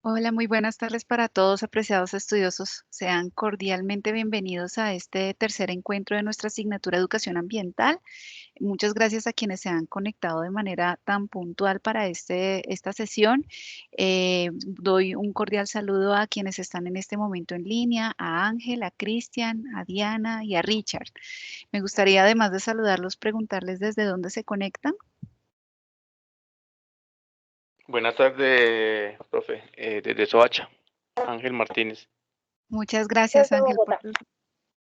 Hola, muy buenas tardes para todos, apreciados estudiosos. Sean cordialmente bienvenidos a este tercer encuentro de nuestra asignatura Educación Ambiental. Muchas gracias a quienes se han conectado de manera tan puntual para esta sesión. Doy un cordial saludo a quienes están en este momento en línea, a Ángel, a Cristian, a Diana y a Richard. Me gustaría, además de saludarlos, preguntarles desde dónde se conectan. Buenas tardes, profe. Desde Soacha, Ángel Martínez. Muchas gracias, Desde Ángel, por Bogotá.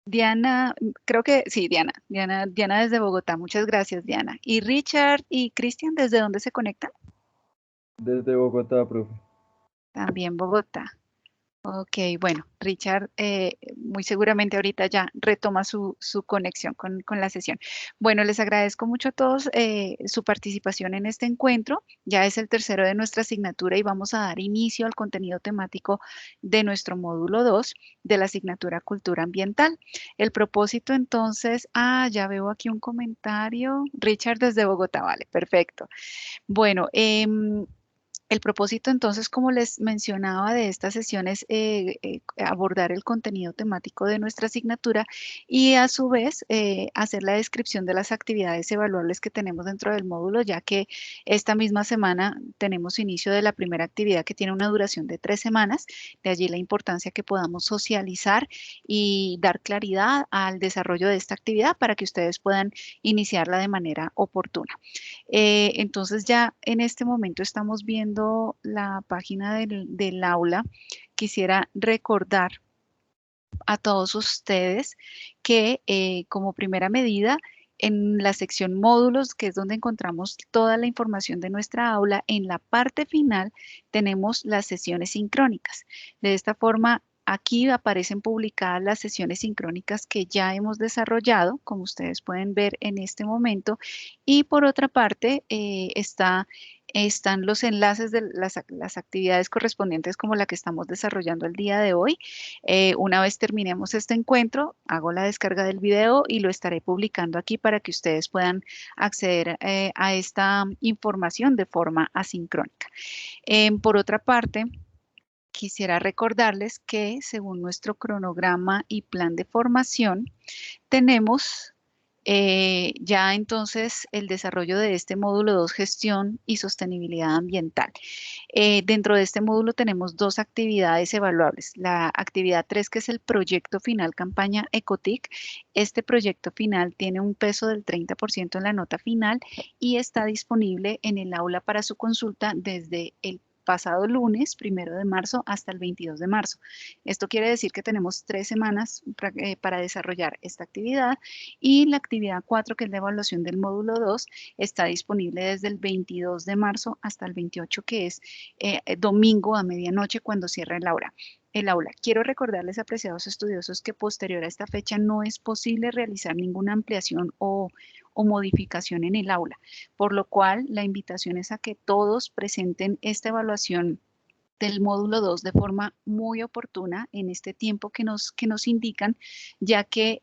Diana, creo que sí, Diana desde Bogotá. Muchas gracias, Diana. ¿Y Richard y Cristian desde dónde se conectan? Desde Bogotá, profe. También Bogotá. Ok, bueno, Richard muy seguramente ahorita ya retoma su conexión con la sesión. Bueno, les agradezco mucho a todos su participación en este encuentro. Ya es el tercero de nuestra asignatura y vamos a dar inicio al contenido temático de nuestro módulo 2 de la asignatura Cultura Ambiental. El propósito entonces, ya veo aquí un comentario. Richard desde Bogotá, vale, perfecto. Bueno, el propósito, entonces, como les mencionaba, de esta sesión es abordar el contenido temático de nuestra asignatura y a su vez hacer la descripción de las actividades evaluables que tenemos dentro del módulo, ya que esta misma semana tenemos inicio de la primera actividad que tiene una duración de 3 semanas, de allí la importancia que podamos socializar y dar claridad al desarrollo de esta actividad para que ustedes puedan iniciarla de manera oportuna. Entonces ya en este momento estamos viendo la página del aula. Quisiera recordar a todos ustedes que como primera medida, en la sección módulos, que es donde encontramos toda la información de nuestra aula, en la parte final tenemos las sesiones sincrónicas. De esta forma, aquí aparecen publicadas las sesiones sincrónicas que ya hemos desarrollado, como ustedes pueden ver en este momento. Y por otra parte, están los enlaces de las actividades correspondientes como la que estamos desarrollando el día de hoy. Una vez terminemos este encuentro, hago la descarga del video y lo estaré publicando aquí para que ustedes puedan acceder a esta información de forma asincrónica. Por otra parte, quisiera recordarles que según nuestro cronograma y plan de formación, tenemos ya entonces el desarrollo de este módulo 2, gestión y sostenibilidad ambiental. Dentro de este módulo tenemos dos actividades evaluables. La actividad 3, que es el proyecto final campaña Ecotic. Este proyecto final tiene un peso del 30% en la nota final y está disponible en el aula para su consulta desde el pasado lunes, 1 de marzo, hasta el 22 de marzo. Esto quiere decir que tenemos 3 semanas para desarrollar esta actividad, y la actividad 4, que es la evaluación del módulo 2, está disponible desde el 22 de marzo hasta el 28, que es domingo a medianoche cuando cierra el aula. Quiero recordarles, apreciados estudiosos, que posterior a esta fecha no es posible realizar ninguna ampliación o modificación en el aula, por lo cual la invitación es a que todos presenten esta evaluación del módulo 2 de forma muy oportuna en este tiempo que nos indican, ya que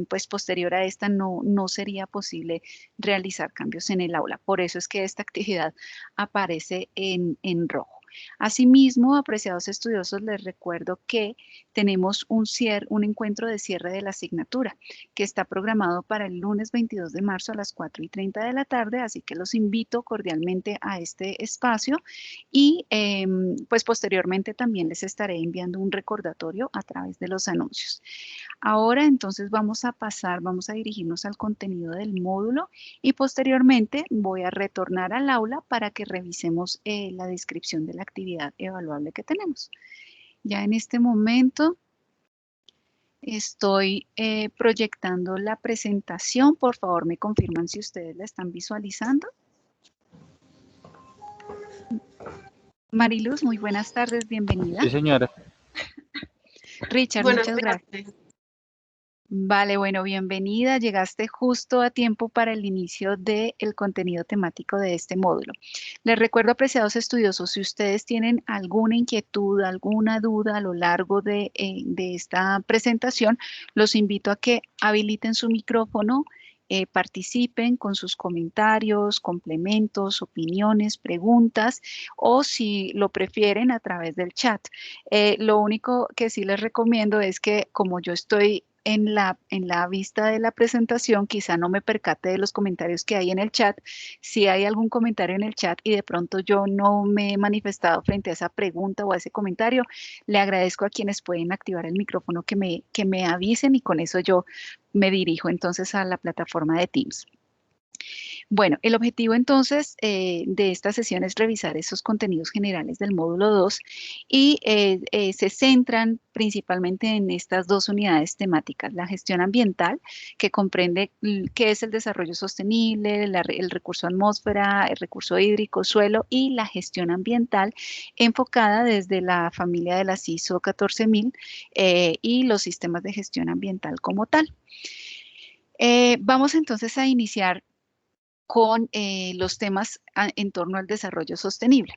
pues posterior a esta no sería posible realizar cambios en el aula. Por eso es que esta actividad aparece en rojo. Asimismo, apreciados estudiosos, les recuerdo que tenemos un encuentro de cierre de la asignatura que está programado para el lunes 22 de marzo a las 4:30 de la tarde, así que los invito cordialmente a este espacio y pues posteriormente también les estaré enviando un recordatorio a través de los anuncios. Ahora entonces vamos a dirigirnos al contenido del módulo y posteriormente voy a retornar al aula para que revisemos la descripción de la actividad evaluable que tenemos. Ya en este momento estoy proyectando la presentación. Por favor, me confirman si ustedes la están visualizando. Mariluz, muy buenas tardes, bienvenida. Sí, señora. Richard, Buenas muchas gracias. tardes. Vale, bueno, bienvenida. Llegaste justo a tiempo para el inicio del contenido temático de este módulo. Les recuerdo, apreciados estudiosos, si ustedes tienen alguna inquietud, alguna duda a lo largo de esta presentación, los invito a que habiliten su micrófono Participen con sus comentarios, complementos, opiniones, preguntas, o si lo prefieren a través del chat. Lo único que sí les recomiendo es que, como yo estoy en la vista de la presentación, quizá no me percate de los comentarios que hay en el chat. Si hay algún comentario en el chat y de pronto yo no me he manifestado frente a esa pregunta o a ese comentario, le agradezco a quienes pueden activar el micrófono que me avisen, y con eso yo me dirijo entonces a la plataforma de Teams. Bueno, el objetivo entonces de esta sesión es revisar esos contenidos generales del módulo 2 y se centran principalmente en estas dos unidades temáticas: la gestión ambiental, que comprende qué es el desarrollo sostenible, el recurso atmósfera, el recurso hídrico, suelo, y la gestión ambiental enfocada desde la familia de las ISO 14000 y los sistemas de gestión ambiental como tal. Vamos entonces a iniciar con los temas en torno al desarrollo sostenible.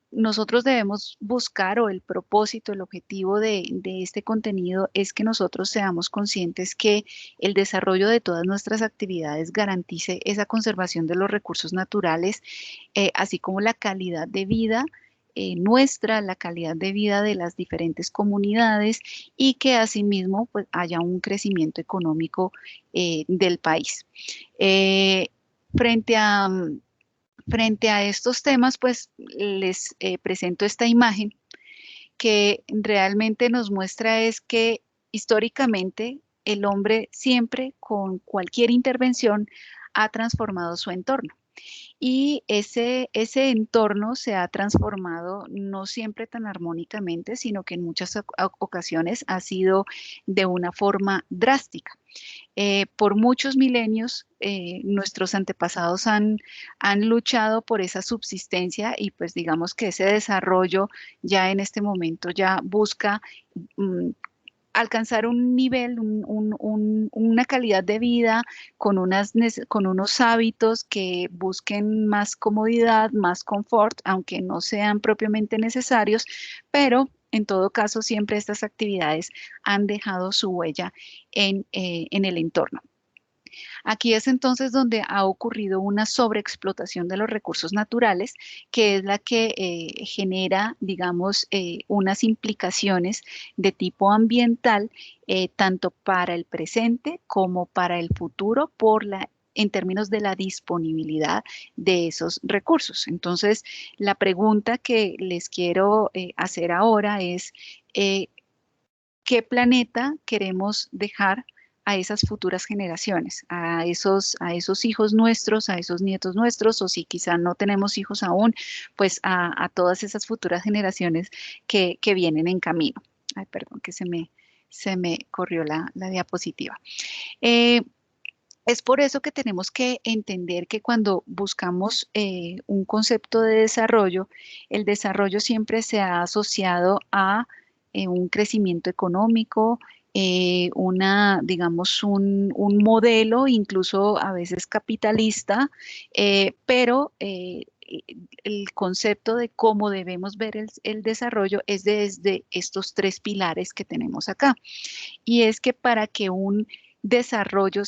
Nosotros debemos buscar, o el propósito, el objetivo de este contenido es que nosotros seamos conscientes que el desarrollo de todas nuestras actividades garantice esa conservación de los recursos naturales, así como la calidad de vida nuestra, la calidad de vida de las diferentes comunidades, y que asimismo pues, haya un crecimiento económico del país. Eh, frente a, frente a estos temas, pues les presento esta imagen que realmente nos muestra es que históricamente el hombre siempre, con cualquier intervención, ha transformado su entorno. Y ese entorno se ha transformado no siempre tan armónicamente, sino que en muchas ocasiones ha sido de una forma drástica. Por muchos milenios, nuestros antepasados han luchado por esa subsistencia, y pues digamos que ese desarrollo ya en este momento ya busca mm, alcanzar un nivel, una calidad de vida con con unos hábitos que busquen más comodidad, más confort, aunque no sean propiamente necesarios, pero en todo caso siempre estas actividades han dejado su huella en el entorno. Aquí es entonces donde ha ocurrido una sobreexplotación de los recursos naturales, que es la que genera, digamos, unas implicaciones de tipo ambiental, tanto para el presente como para el futuro, en términos de la disponibilidad de esos recursos. Entonces, la pregunta que les quiero hacer ahora es, ¿qué planeta queremos dejar a esas futuras generaciones, a esos hijos nuestros, a esos nietos nuestros, o si quizá no tenemos hijos aún, pues a todas esas futuras generaciones que vienen en camino? Ay, perdón, que se me corrió la diapositiva. Es por eso que tenemos que entender que cuando buscamos un concepto de desarrollo, el desarrollo siempre se ha asociado a un crecimiento económico, digamos, un modelo, incluso a veces capitalista, pero el concepto de cómo debemos ver el desarrollo es desde estos tres pilares que tenemos acá. Y es que para que un desarrollo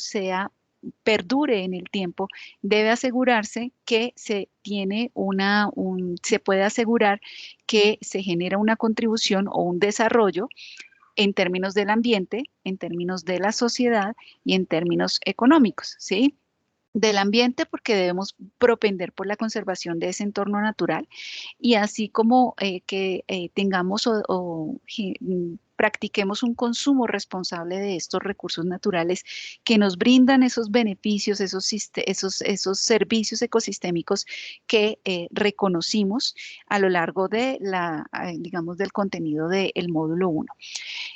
perdure en el tiempo, debe asegurarse que se puede asegurar que se genera una contribución o un desarrollo en términos del ambiente, en términos de la sociedad y en términos económicos, ¿sí? Del ambiente, porque debemos propender por la conservación de ese entorno natural, y así como que tengamos practiquemos un consumo responsable de estos recursos naturales que nos brindan esos beneficios, esos servicios ecosistémicos que reconocimos a lo largo de digamos, del contenido del módulo 1.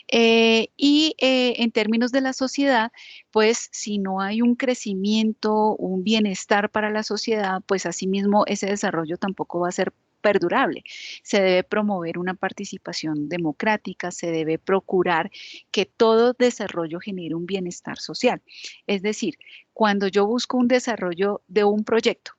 En términos de la sociedad, pues si no hay un crecimiento, un bienestar para la sociedad, pues asimismo ese desarrollo tampoco va a ser perdurable. Se debe promover una participación democrática, se debe procurar que todo desarrollo genere un bienestar social. Es decir, cuando yo busco un desarrollo de un proyecto,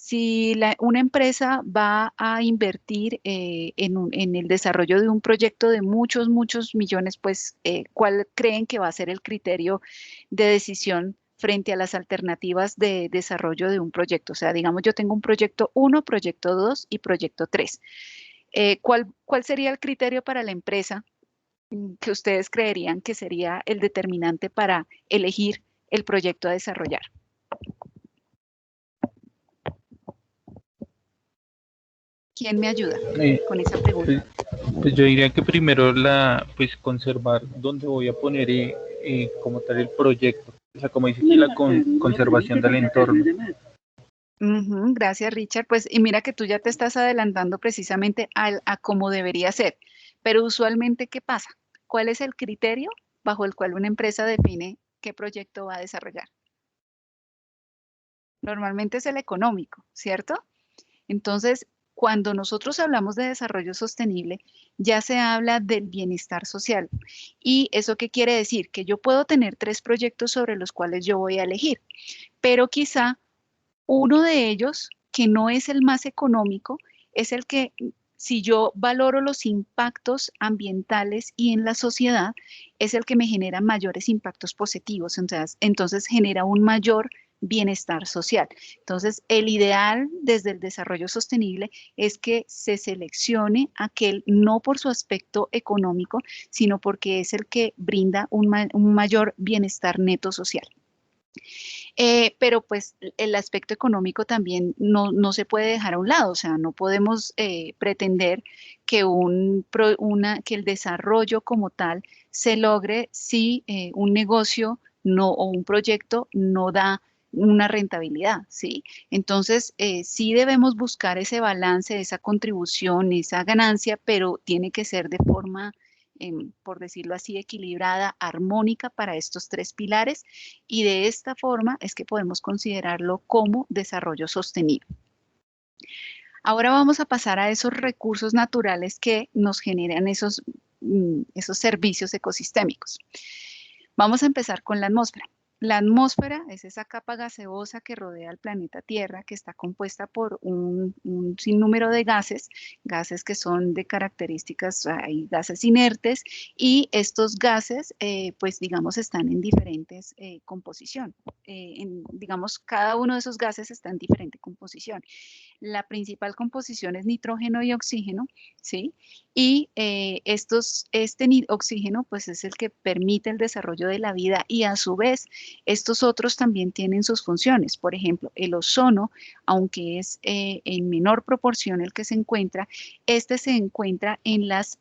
Si una empresa va a invertir en el desarrollo de un proyecto de muchos, muchos millones, pues, ¿cuál creen que va a ser el criterio de decisión frente a las alternativas de desarrollo de un proyecto? O sea, digamos, yo tengo un proyecto 1, proyecto 2 y proyecto 3. ¿Cuál sería el criterio para la empresa que ustedes creerían que sería el determinante para elegir el proyecto a desarrollar? ¿Quién me ayuda con esa pregunta? Pues yo diría que primero pues conservar dónde voy a poner como tal el proyecto. O sea, como dice aquí, la conservación del entorno. Gracias, Richard. Pues, y mira que tú ya te estás adelantando precisamente a cómo debería ser. Pero usualmente, ¿qué pasa? ¿Cuál es el criterio bajo el cual una empresa define qué proyecto va a desarrollar? Normalmente es el económico, ¿cierto? Entonces, cuando nosotros hablamos de desarrollo sostenible, ya se habla del bienestar social. ¿Y eso qué quiere decir? Que yo puedo tener 3 proyectos sobre los cuales yo voy a elegir, pero quizá uno de ellos, que no es el más económico, es el que, si yo valoro los impactos ambientales y en la sociedad, es el que me genera mayores impactos positivos. Entonces genera un mayor bienestar social. Entonces, el ideal desde el desarrollo sostenible es que se seleccione aquel no por su aspecto económico, sino porque es el que brinda un mayor bienestar neto social. Pero pues el aspecto económico también no se puede dejar a un lado, o sea, no podemos pretender que, que el desarrollo como tal se logre si un negocio o un proyecto no da una rentabilidad, ¿sí? Entonces, sí debemos buscar ese balance, esa contribución, esa ganancia, pero tiene que ser de forma, por decirlo así, equilibrada, armónica para estos 3 pilares, y de esta forma es que podemos considerarlo como desarrollo sostenible. Ahora vamos a pasar a esos recursos naturales que nos generan esos servicios ecosistémicos. Vamos a empezar con la atmósfera. La atmósfera es esa capa gaseosa que rodea el planeta Tierra, que está compuesta por un sinnúmero de gases que son de características, hay gases inertes, y estos gases, pues digamos, están en diferentes composición. Digamos, cada uno de esos gases está en diferente composición. La principal composición es nitrógeno y oxígeno, ¿sí? Y oxígeno pues es el que permite el desarrollo de la vida, y a su vez estos otros también tienen sus funciones. Por ejemplo, el ozono, aunque es en menor proporción el que se encuentra, este se encuentra en las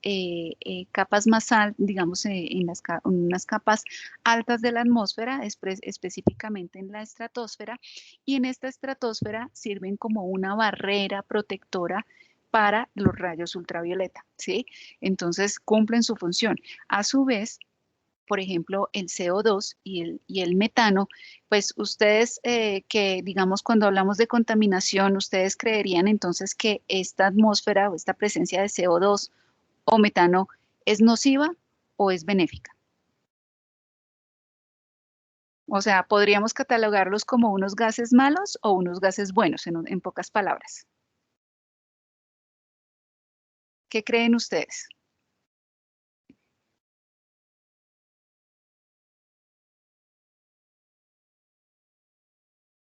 capas más altas, digamos, en unas capas altas de la atmósfera, específicamente en la estratosfera, y en esta estratosfera sirven como una barrera protectora para los rayos ultravioleta, ¿sí? Entonces cumplen su función. A su vez, por ejemplo, el CO2 y el metano, pues ustedes que, digamos, cuando hablamos de contaminación, ustedes creerían entonces que esta atmósfera o esta presencia de CO2 o metano es nociva o es benéfica. O sea, podríamos catalogarlos como unos gases malos o unos gases buenos, en pocas palabras. ¿Qué creen ustedes?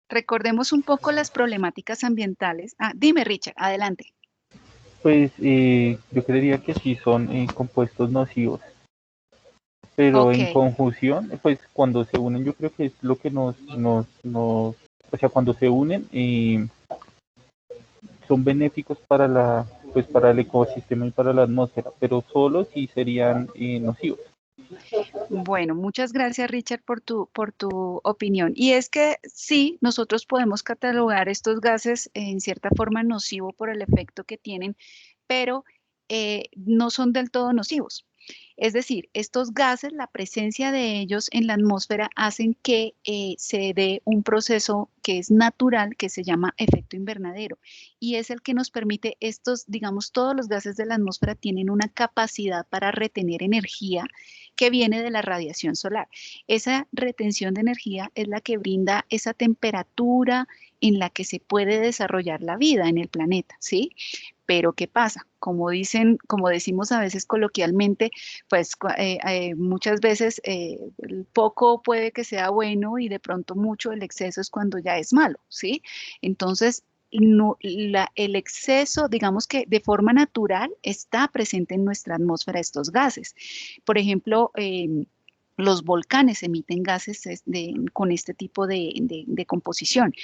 Recordemos un poco las problemáticas ambientales. Dime, Richard, adelante. Pues yo creería que sí son compuestos nocivos, pero en Ok. conjunción, pues cuando se unen, yo creo que es lo que o sea, cuando se unen, son benéficos pues para el ecosistema y para la atmósfera, pero solo si serían nocivos. Bueno, muchas gracias, Richard, por tu opinión. Y es que sí, nosotros podemos catalogar estos gases en cierta forma nocivo por el efecto que tienen, pero no son del todo nocivos. Es decir, estos gases, la presencia de ellos en la atmósfera hacen que se dé un proceso que es natural, que se llama efecto invernadero, y es el que nos permite estos, digamos, todos los gases de la atmósfera tienen una capacidad para retener energía que viene de la radiación solar. Esa retención de energía es la que brinda esa temperatura en la que se puede desarrollar la vida en el planeta, ¿sí? Pero ¿qué pasa? Como decimos a veces coloquialmente, pues muchas veces el poco puede que sea bueno y de pronto mucho, el exceso es cuando ya es malo, ¿sí? Entonces, el exceso, digamos que de forma natural, está presente en nuestra atmósfera estos gases. Por ejemplo, los volcanes emiten gases con este tipo de composición,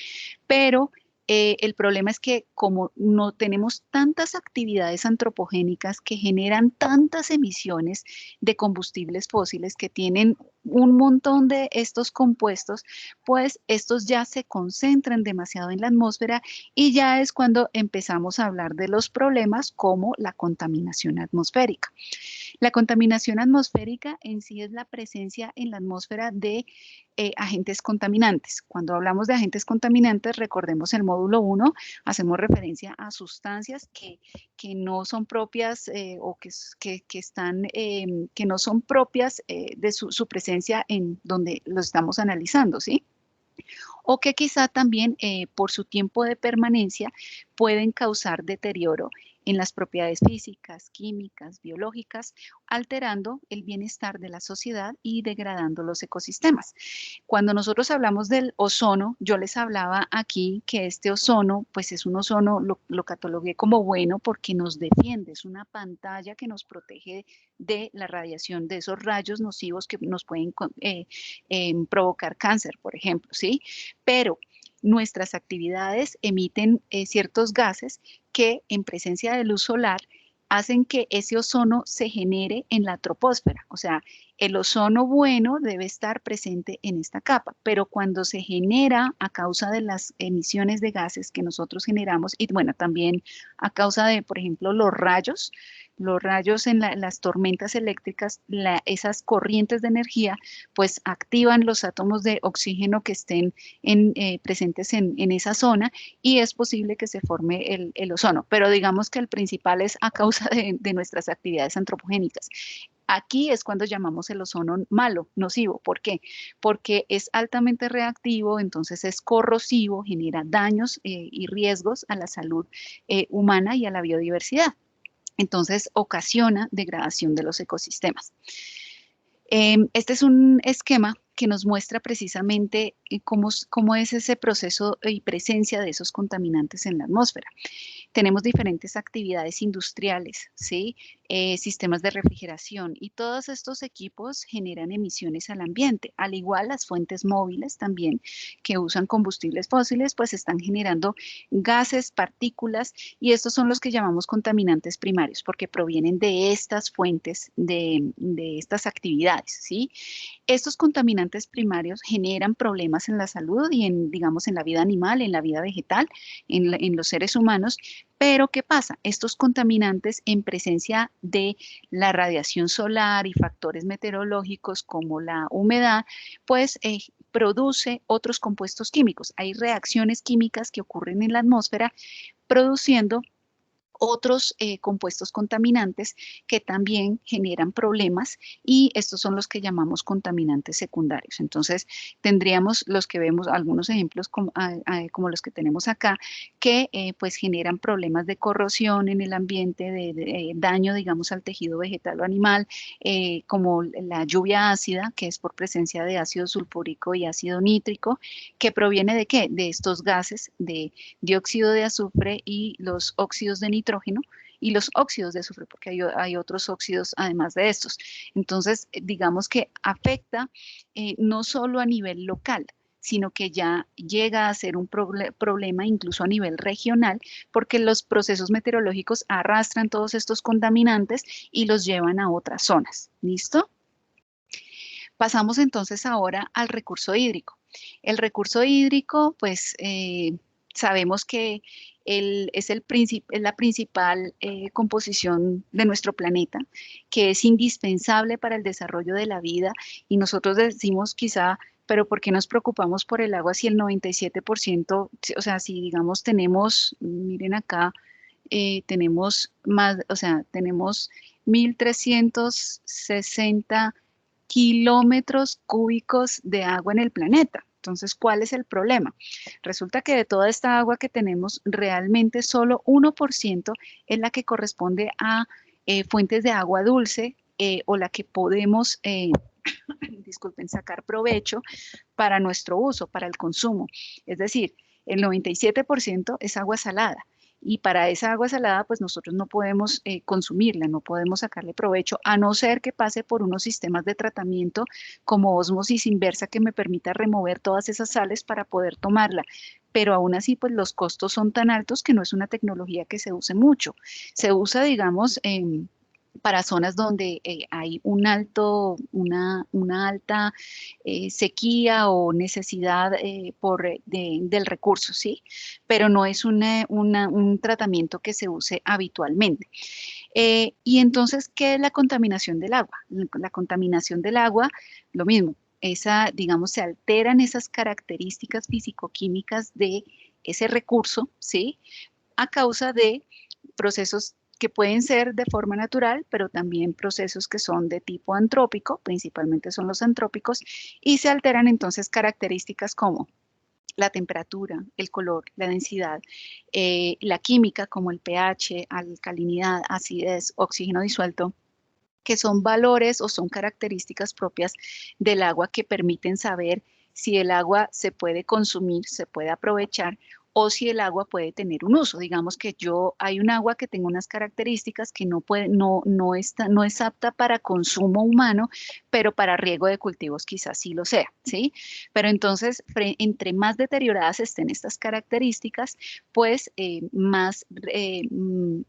pero el problema es que como no tenemos tantas actividades antropogénicas que generan tantas emisiones de combustibles fósiles que tienen un montón de estos compuestos, pues estos ya se concentran demasiado en la atmósfera y ya es cuando empezamos a hablar de los problemas como la contaminación atmosférica. La contaminación atmosférica en sí es la presencia en la atmósfera de agentes contaminantes. Cuando hablamos de agentes contaminantes, recordemos el módulo 1, hacemos referencia a sustancias que no son propias o que no son propias de su presencia en donde lo estamos analizando, ¿sí? O que quizá también por su tiempo de permanencia pueden causar deterioro en las propiedades físicas, químicas, biológicas, alterando el bienestar de la sociedad y degradando los ecosistemas. Cuando nosotros hablamos del ozono, yo les hablaba aquí que este ozono, pues es un ozono, lo catalogué como bueno porque nos defiende, es una pantalla que nos protege de la radiación, de esos rayos nocivos que nos pueden provocar cáncer, por ejemplo, ¿sí? Pero nuestras actividades emiten ciertos gases que en presencia de luz solar hacen que ese ozono se genere en la troposfera. O sea, el ozono bueno debe estar presente en esta capa, pero cuando se genera a causa de las emisiones de gases que nosotros generamos y bueno, también a causa de, por ejemplo, los rayos en las tormentas eléctricas, esas corrientes de energía, pues activan los átomos de oxígeno que estén presentes en esa zona y es posible que se forme el ozono. Pero digamos que el principal es a causa de nuestras actividades antropogénicas. Aquí es cuando llamamos el ozono malo, nocivo. ¿Por qué? Porque es altamente reactivo, entonces es corrosivo, genera daños y riesgos a la salud humana y a la biodiversidad. Entonces ocasiona degradación de los ecosistemas. Este es un esquema que nos muestra precisamente cómo es ese proceso y presencia de esos contaminantes en la atmósfera. Tenemos diferentes actividades industriales, ¿sí? Sistemas de refrigeración y todos estos equipos generan emisiones al ambiente. Al igual las fuentes móviles también que usan combustibles fósiles, pues están generando gases, partículas y estos son los que llamamos contaminantes primarios porque provienen de estas fuentes, de estas actividades, ¿sí? Estos contaminantes primarios generan problemas en la salud y digamos, en la vida animal, en la vida vegetal, en los seres humanos. Pero ¿qué pasa? Estos contaminantes en presencia de la radiación solar y factores meteorológicos como la humedad, pues produce otros compuestos químicos. Hay reacciones químicas que ocurren en la atmósfera produciendo otros compuestos contaminantes que también generan problemas y estos son los que llamamos contaminantes secundarios. Entonces, tendríamos los que vemos, algunos ejemplos como los que tenemos acá, que pues generan problemas de corrosión en el ambiente, de daño, digamos, al tejido vegetal o animal, como la lluvia ácida, que es por presencia de ácido sulfúrico y ácido nítrico, que proviene ¿de qué? De estos gases de dióxido de azufre y los óxidos de nitrógeno y los óxidos de azufre, porque hay otros óxidos además de estos. Entonces, digamos que afecta no solo a nivel local, sino que ya llega a ser un problema incluso a nivel regional, porque los procesos meteorológicos arrastran todos estos contaminantes y los llevan a otras zonas. ¿Listo? Pasamos entonces ahora al recurso hídrico. El recurso hídrico, pues sabemos que es la principal composición de nuestro planeta, que es indispensable para el desarrollo de la vida. Y nosotros decimos quizá, pero ¿por qué nos preocupamos por el agua si el 97%, o sea, si digamos tenemos, miren acá, tenemos más, o sea, tenemos 1.360 kilómetros cúbicos de agua en el planeta? Entonces, ¿cuál es el problema? Resulta que de toda esta agua que tenemos, realmente solo 1% es la que corresponde a fuentes de agua dulce, o la que podemos, disculpen, sacar provecho para nuestro uso, para el consumo. Es decir, el 97% es agua salada. Y para esa agua salada, pues nosotros no podemos consumirla, no podemos sacarle provecho, a no ser que pase por unos sistemas de tratamiento como ósmosis inversa que me permita remover todas esas sales para poder tomarla. Pero aún así, pues los costos son tan altos que no es una tecnología que se use mucho. Se usa, digamos, para zonas donde hay una alta sequía o necesidad del recurso, ¿sí? Pero no es un tratamiento que se use habitualmente. Y entonces, ¿qué es la contaminación del agua? La contaminación del agua, lo mismo, digamos, se alteran esas características físico-químicas de ese recurso, ¿sí? A causa de procesos que pueden ser de forma natural, pero también procesos que son de tipo antrópico, principalmente son los antrópicos, y se alteran entonces características como la temperatura, el color, la densidad, la química como el pH, alcalinidad, acidez, oxígeno disuelto, que son valores o son características propias del agua que permiten saber si el agua se puede consumir, se puede aprovechar, o si el agua puede tener un uso. Digamos que hay un agua que tenga unas características que no es apta para consumo humano, pero para riego de cultivos quizás sí lo sea, ¿sí? Pero entonces, entre más deterioradas estén estas características, pues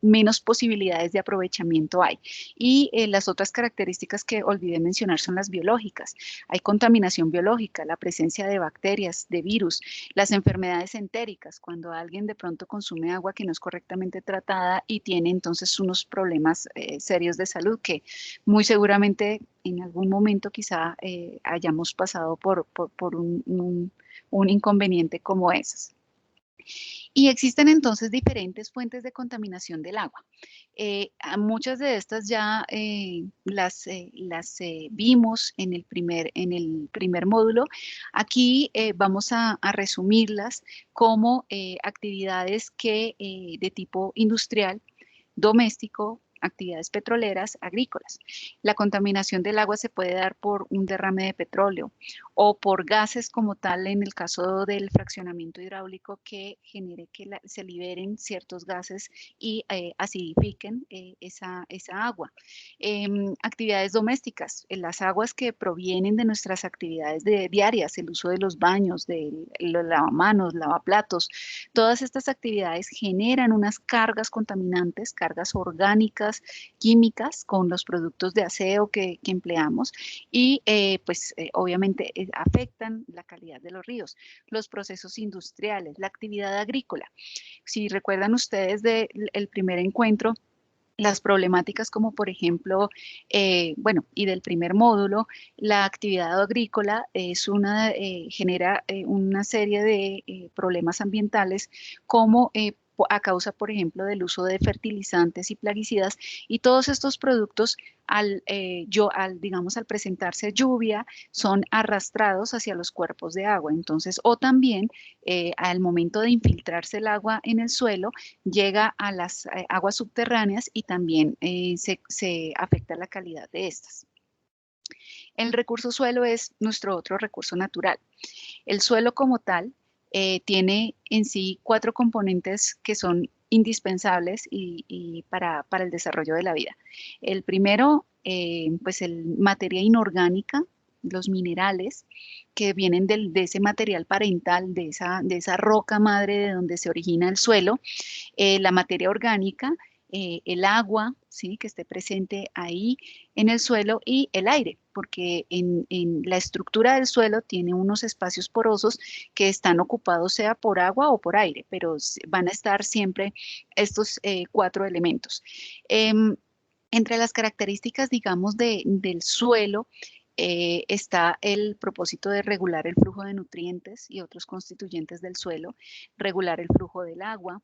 menos posibilidades de aprovechamiento hay. Y las otras características que olvidé mencionar son las biológicas. Hay contaminación biológica, la presencia de bacterias, de virus, las enfermedades entéricas, cuando alguien de pronto consume agua que no es correctamente tratada y tiene entonces unos problemas serios de salud que muy seguramente en algún momento quizá hayamos pasado por un inconveniente como esos. Y existen entonces diferentes fuentes de contaminación del agua. Muchas de estas ya las vimos en el primer módulo. Aquí vamos a resumirlas como actividades de tipo industrial, doméstico, actividades petroleras, agrícolas. La contaminación del agua se puede dar por un derrame de petróleo o por gases como tal, en el caso del fraccionamiento hidráulico, que genere que se liberen ciertos gases y acidifiquen esa agua. Actividades domésticas, las aguas que provienen de nuestras actividades diarias, el uso de los baños, de los lavamanos, lavaplatos, todas estas actividades generan unas cargas contaminantes, cargas orgánicas, químicas, con los productos de aseo que empleamos, y obviamente afectan la calidad de los ríos. Los procesos industriales, la actividad agrícola. Si recuerdan ustedes del primer encuentro, las problemáticas como por ejemplo, y del primer módulo, la actividad agrícola genera una serie de problemas ambientales como a causa, por ejemplo, del uso de fertilizantes y plaguicidas, y todos estos productos digamos, al presentarse lluvia, son arrastrados hacia los cuerpos de agua. Entonces, o también al momento de infiltrarse el agua en el suelo, llega a las aguas subterráneas y también se afecta la calidad de estas. El recurso suelo es nuestro otro recurso natural. El suelo como tal tiene en sí 4 componentes que son indispensables y para el desarrollo de la vida. El primero, pues el materia inorgánica, los minerales que vienen de ese material parental, de esa roca madre de donde se origina el suelo. La materia orgánica, el agua, ¿sí? Que esté presente ahí en el suelo y el aire, porque en la estructura del suelo tiene unos espacios porosos que están ocupados sea por agua o por aire, pero van a estar siempre estos 4 elementos. Entre las características, digamos, del suelo, está el propósito de regular el flujo de nutrientes y otros constituyentes del suelo, regular el flujo del agua,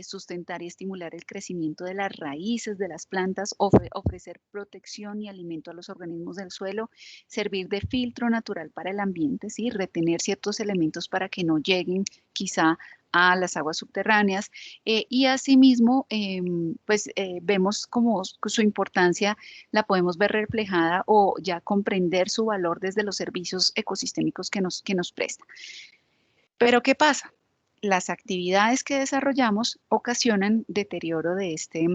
sustentar y estimular el crecimiento de las raíces de las plantas, ofrecer protección y alimento a los organismos del suelo, servir de filtro natural para el ambiente, ¿sí? Retener ciertos elementos para que no lleguen quizá a las aguas subterráneas, y asimismo pues vemos como su importancia la podemos ver reflejada o ya comprender su valor desde los servicios ecosistémicos que nos presta. Pero ¿qué pasa? Las actividades que desarrollamos ocasionan deterioro de este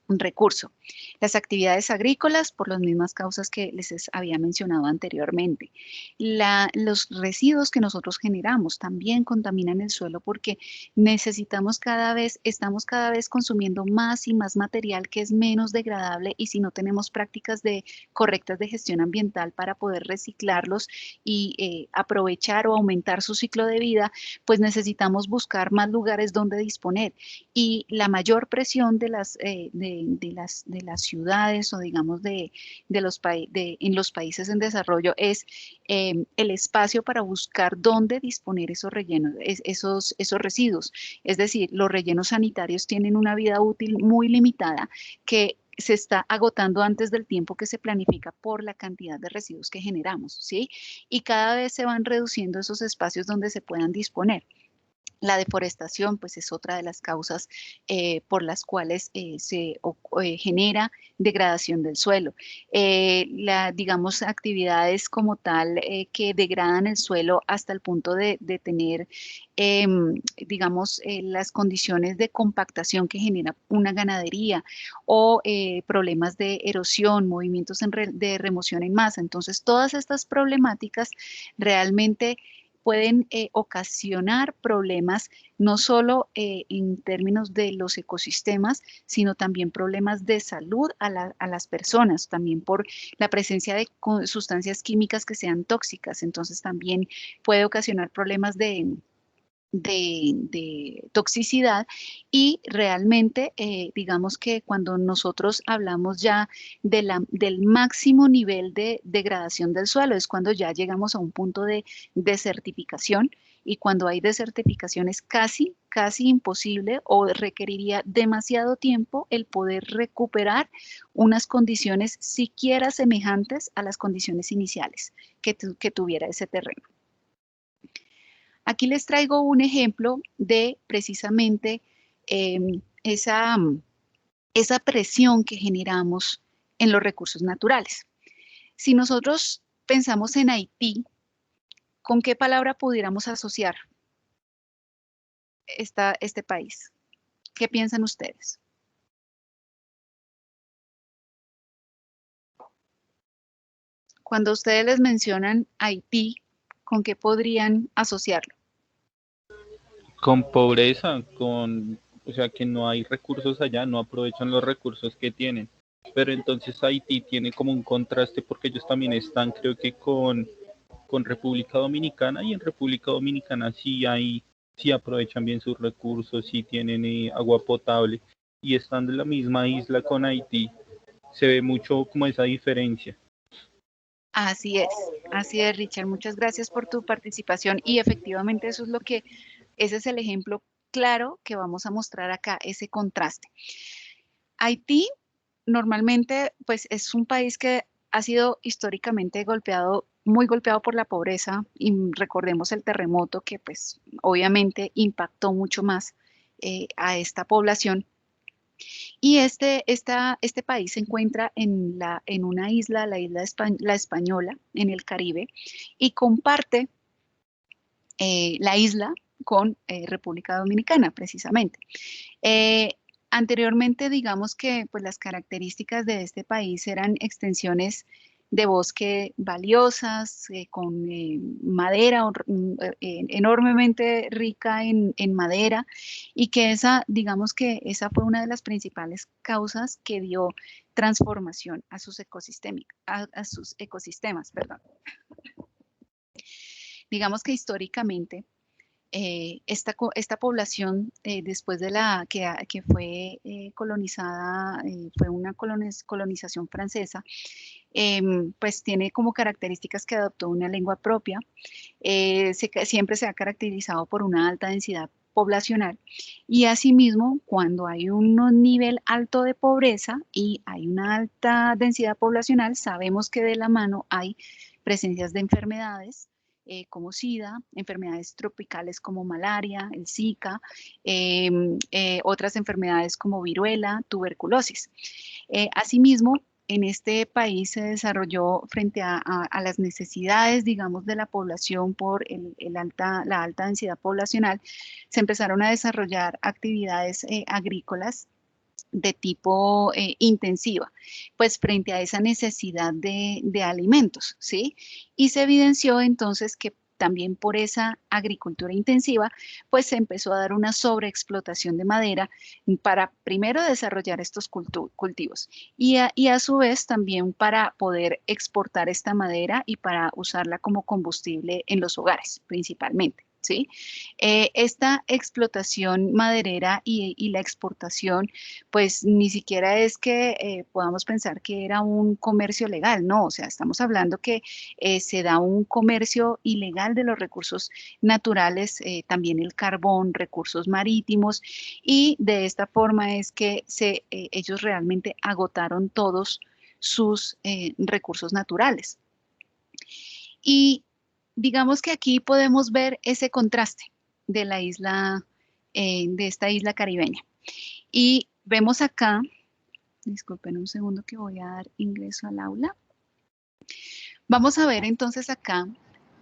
recurso. Las actividades agrícolas, por las mismas causas que les había mencionado anteriormente. Los residuos que nosotros generamos también contaminan el suelo porque estamos cada vez consumiendo más y más material que es menos degradable, y si no tenemos prácticas correctas de gestión ambiental para poder reciclarlos y aprovechar o aumentar su ciclo de vida, pues necesitamos buscar más lugares donde disponer. Y la mayor presión de las ciudades o digamos en los países en desarrollo es el espacio para buscar dónde disponer esos rellenos, esos residuos. Es decir, los rellenos sanitarios tienen una vida útil muy limitada que se está agotando antes del tiempo que se planifica por la cantidad de residuos que generamos, ¿sí? Y cada vez se van reduciendo esos espacios donde se puedan disponer. La deforestación, pues, es otra de las causas por las cuales se genera degradación del suelo. Digamos, actividades como tal que degradan el suelo hasta el punto de tener, digamos, las condiciones de compactación que genera una ganadería o problemas de erosión, movimientos de remoción en masa. Entonces, todas estas problemáticas realmente pueden ocasionar problemas no solo en términos de los ecosistemas, sino también problemas de salud a las personas, también por la presencia de sustancias químicas que sean tóxicas. Entonces también puede ocasionar problemas de toxicidad, y realmente digamos que cuando nosotros hablamos ya del máximo nivel de degradación del suelo es cuando ya llegamos a un punto de desertificación, y cuando hay desertificación es casi imposible o requeriría demasiado tiempo el poder recuperar unas condiciones siquiera semejantes a las condiciones iniciales que tuviera ese terreno. Aquí les traigo un ejemplo de precisamente esa presión que generamos en los recursos naturales. Si nosotros pensamos en Haití, ¿con qué palabra pudiéramos asociar este país? ¿Qué piensan ustedes? Cuando ustedes les mencionan Haití, ¿con qué podrían asociarlo? Con pobreza, o sea, que no hay recursos allá, no aprovechan los recursos que tienen. Pero entonces Haití tiene como un contraste porque ellos también están, creo que con República Dominicana, y en República Dominicana sí aprovechan bien sus recursos, sí tienen agua potable, y estando en la misma isla con Haití, se ve mucho como esa diferencia. Así es, Richard. Muchas gracias por tu participación, y efectivamente ese es el ejemplo claro que vamos a mostrar acá, ese contraste. Haití normalmente pues es un país que ha sido históricamente muy golpeado por la pobreza, y recordemos el terremoto que pues obviamente impactó mucho más a esta población. Y este país se encuentra en una isla, la Española, en el Caribe, y comparte la isla con República Dominicana, precisamente. Anteriormente, digamos que pues, las características de este país eran extensiones de bosque valiosas, con madera enormemente rica en madera, y que digamos que esa fue una de las principales causas que dio transformación a sus ecosistemas, perdón. Digamos que históricamente esta población, después de que fue colonizada, fue una colonización francesa, pues tiene como características que adoptó una lengua propia, siempre se ha caracterizado por una alta densidad poblacional, y asimismo cuando hay un nivel alto de pobreza y hay una alta densidad poblacional, sabemos que de la mano hay presencias de enfermedades como SIDA, enfermedades tropicales como malaria, el Zika, otras enfermedades como viruela, tuberculosis. Asimismo, en este país se desarrolló frente a las necesidades, digamos, de la población por la alta densidad poblacional, se empezaron a desarrollar actividades agrícolas de tipo intensiva, pues frente a esa necesidad de alimentos, ¿sí? Y se evidenció entonces que también por esa agricultura intensiva, pues se empezó a dar una sobreexplotación de madera para primero desarrollar estos cultivos y a su vez también para poder exportar esta madera y para usarla como combustible en los hogares principalmente. ¿Sí? Esta explotación maderera y la exportación, pues ni siquiera es que podamos pensar que era un comercio legal, no, o sea, estamos hablando que se da un comercio ilegal de los recursos naturales, también el carbón, recursos marítimos, y de esta forma es que ellos realmente agotaron todos sus recursos naturales. Y digamos que aquí podemos ver ese contraste de la isla, de esta isla caribeña. Y vemos acá, disculpen un segundo que voy a dar ingreso al aula. Vamos a ver entonces acá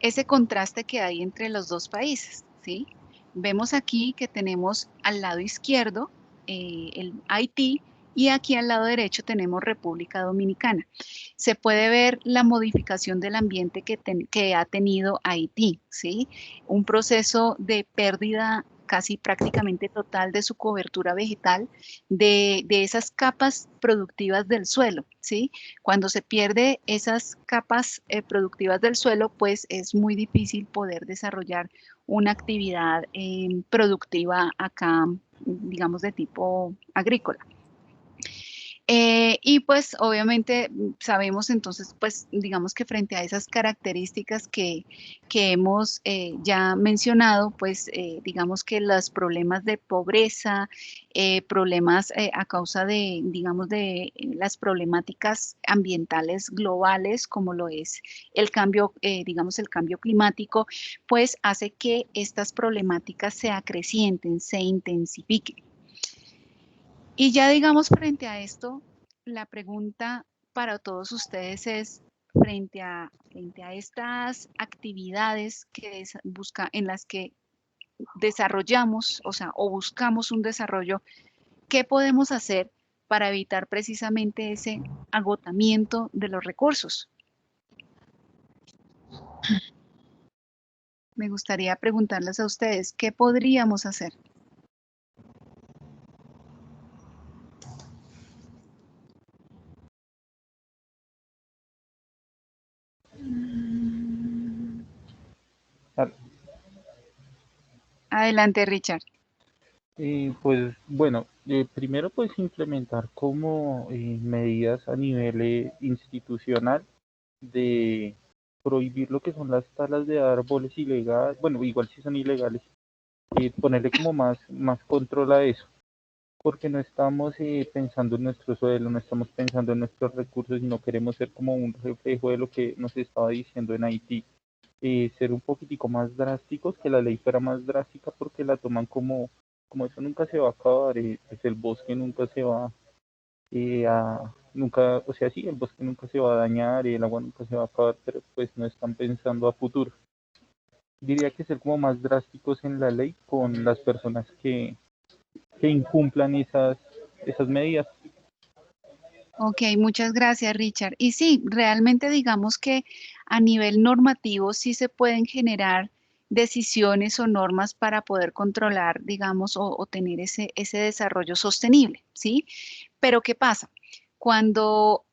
ese contraste que hay entre los dos países, ¿sí? Vemos aquí que tenemos al lado izquierdo el Haití y aquí al lado derecho tenemos República Dominicana. Se puede ver la modificación del ambiente que ha tenido Haití, ¿sí? Un proceso de pérdida casi prácticamente total de su cobertura vegetal, de esas capas productivas del suelo, ¿sí? Cuando se pierde esas capas productivas del suelo, pues es muy difícil poder desarrollar una actividad productiva acá, digamos, de tipo agrícola. Y pues obviamente sabemos entonces, pues digamos que frente a esas características que hemos ya mencionado, pues digamos que los problemas de pobreza, problemas a causa de, digamos, de las problemáticas ambientales globales, como lo es el cambio, digamos, el cambio climático, pues hace que estas problemáticas se acrecienten, se intensifiquen. Y ya digamos frente a esto, la pregunta para todos ustedes es, frente a estas actividades en las que desarrollamos, o sea, o buscamos un desarrollo, ¿qué podemos hacer para evitar precisamente ese agotamiento de los recursos? Me gustaría preguntarles a ustedes, ¿qué podríamos hacer? Adelante, Richard. Pues bueno, primero pues implementar como medidas a nivel institucional de prohibir lo que son las talas de árboles ilegales, bueno, igual si son ilegales, ponerle como más control a eso, porque no estamos pensando en nuestro suelo, no estamos pensando en nuestros recursos y no queremos ser como un reflejo de lo que nos estaba diciendo en Haití. Ser un poquitico más drásticos, que la ley fuera más drástica porque la toman como eso nunca se va a acabar, pues el bosque nunca se va nunca, o sea, sí, el bosque nunca se va a dañar y el agua nunca se va a acabar, pero pues no están pensando a futuro. Diría que ser como más drásticos en la ley con las personas que incumplan esas medidas. Ok, muchas gracias, Richard. Y sí, realmente digamos que a nivel normativo sí se pueden generar decisiones o normas para poder controlar, digamos, o tener ese desarrollo sostenible, ¿sí? Pero ¿qué pasa? Cuando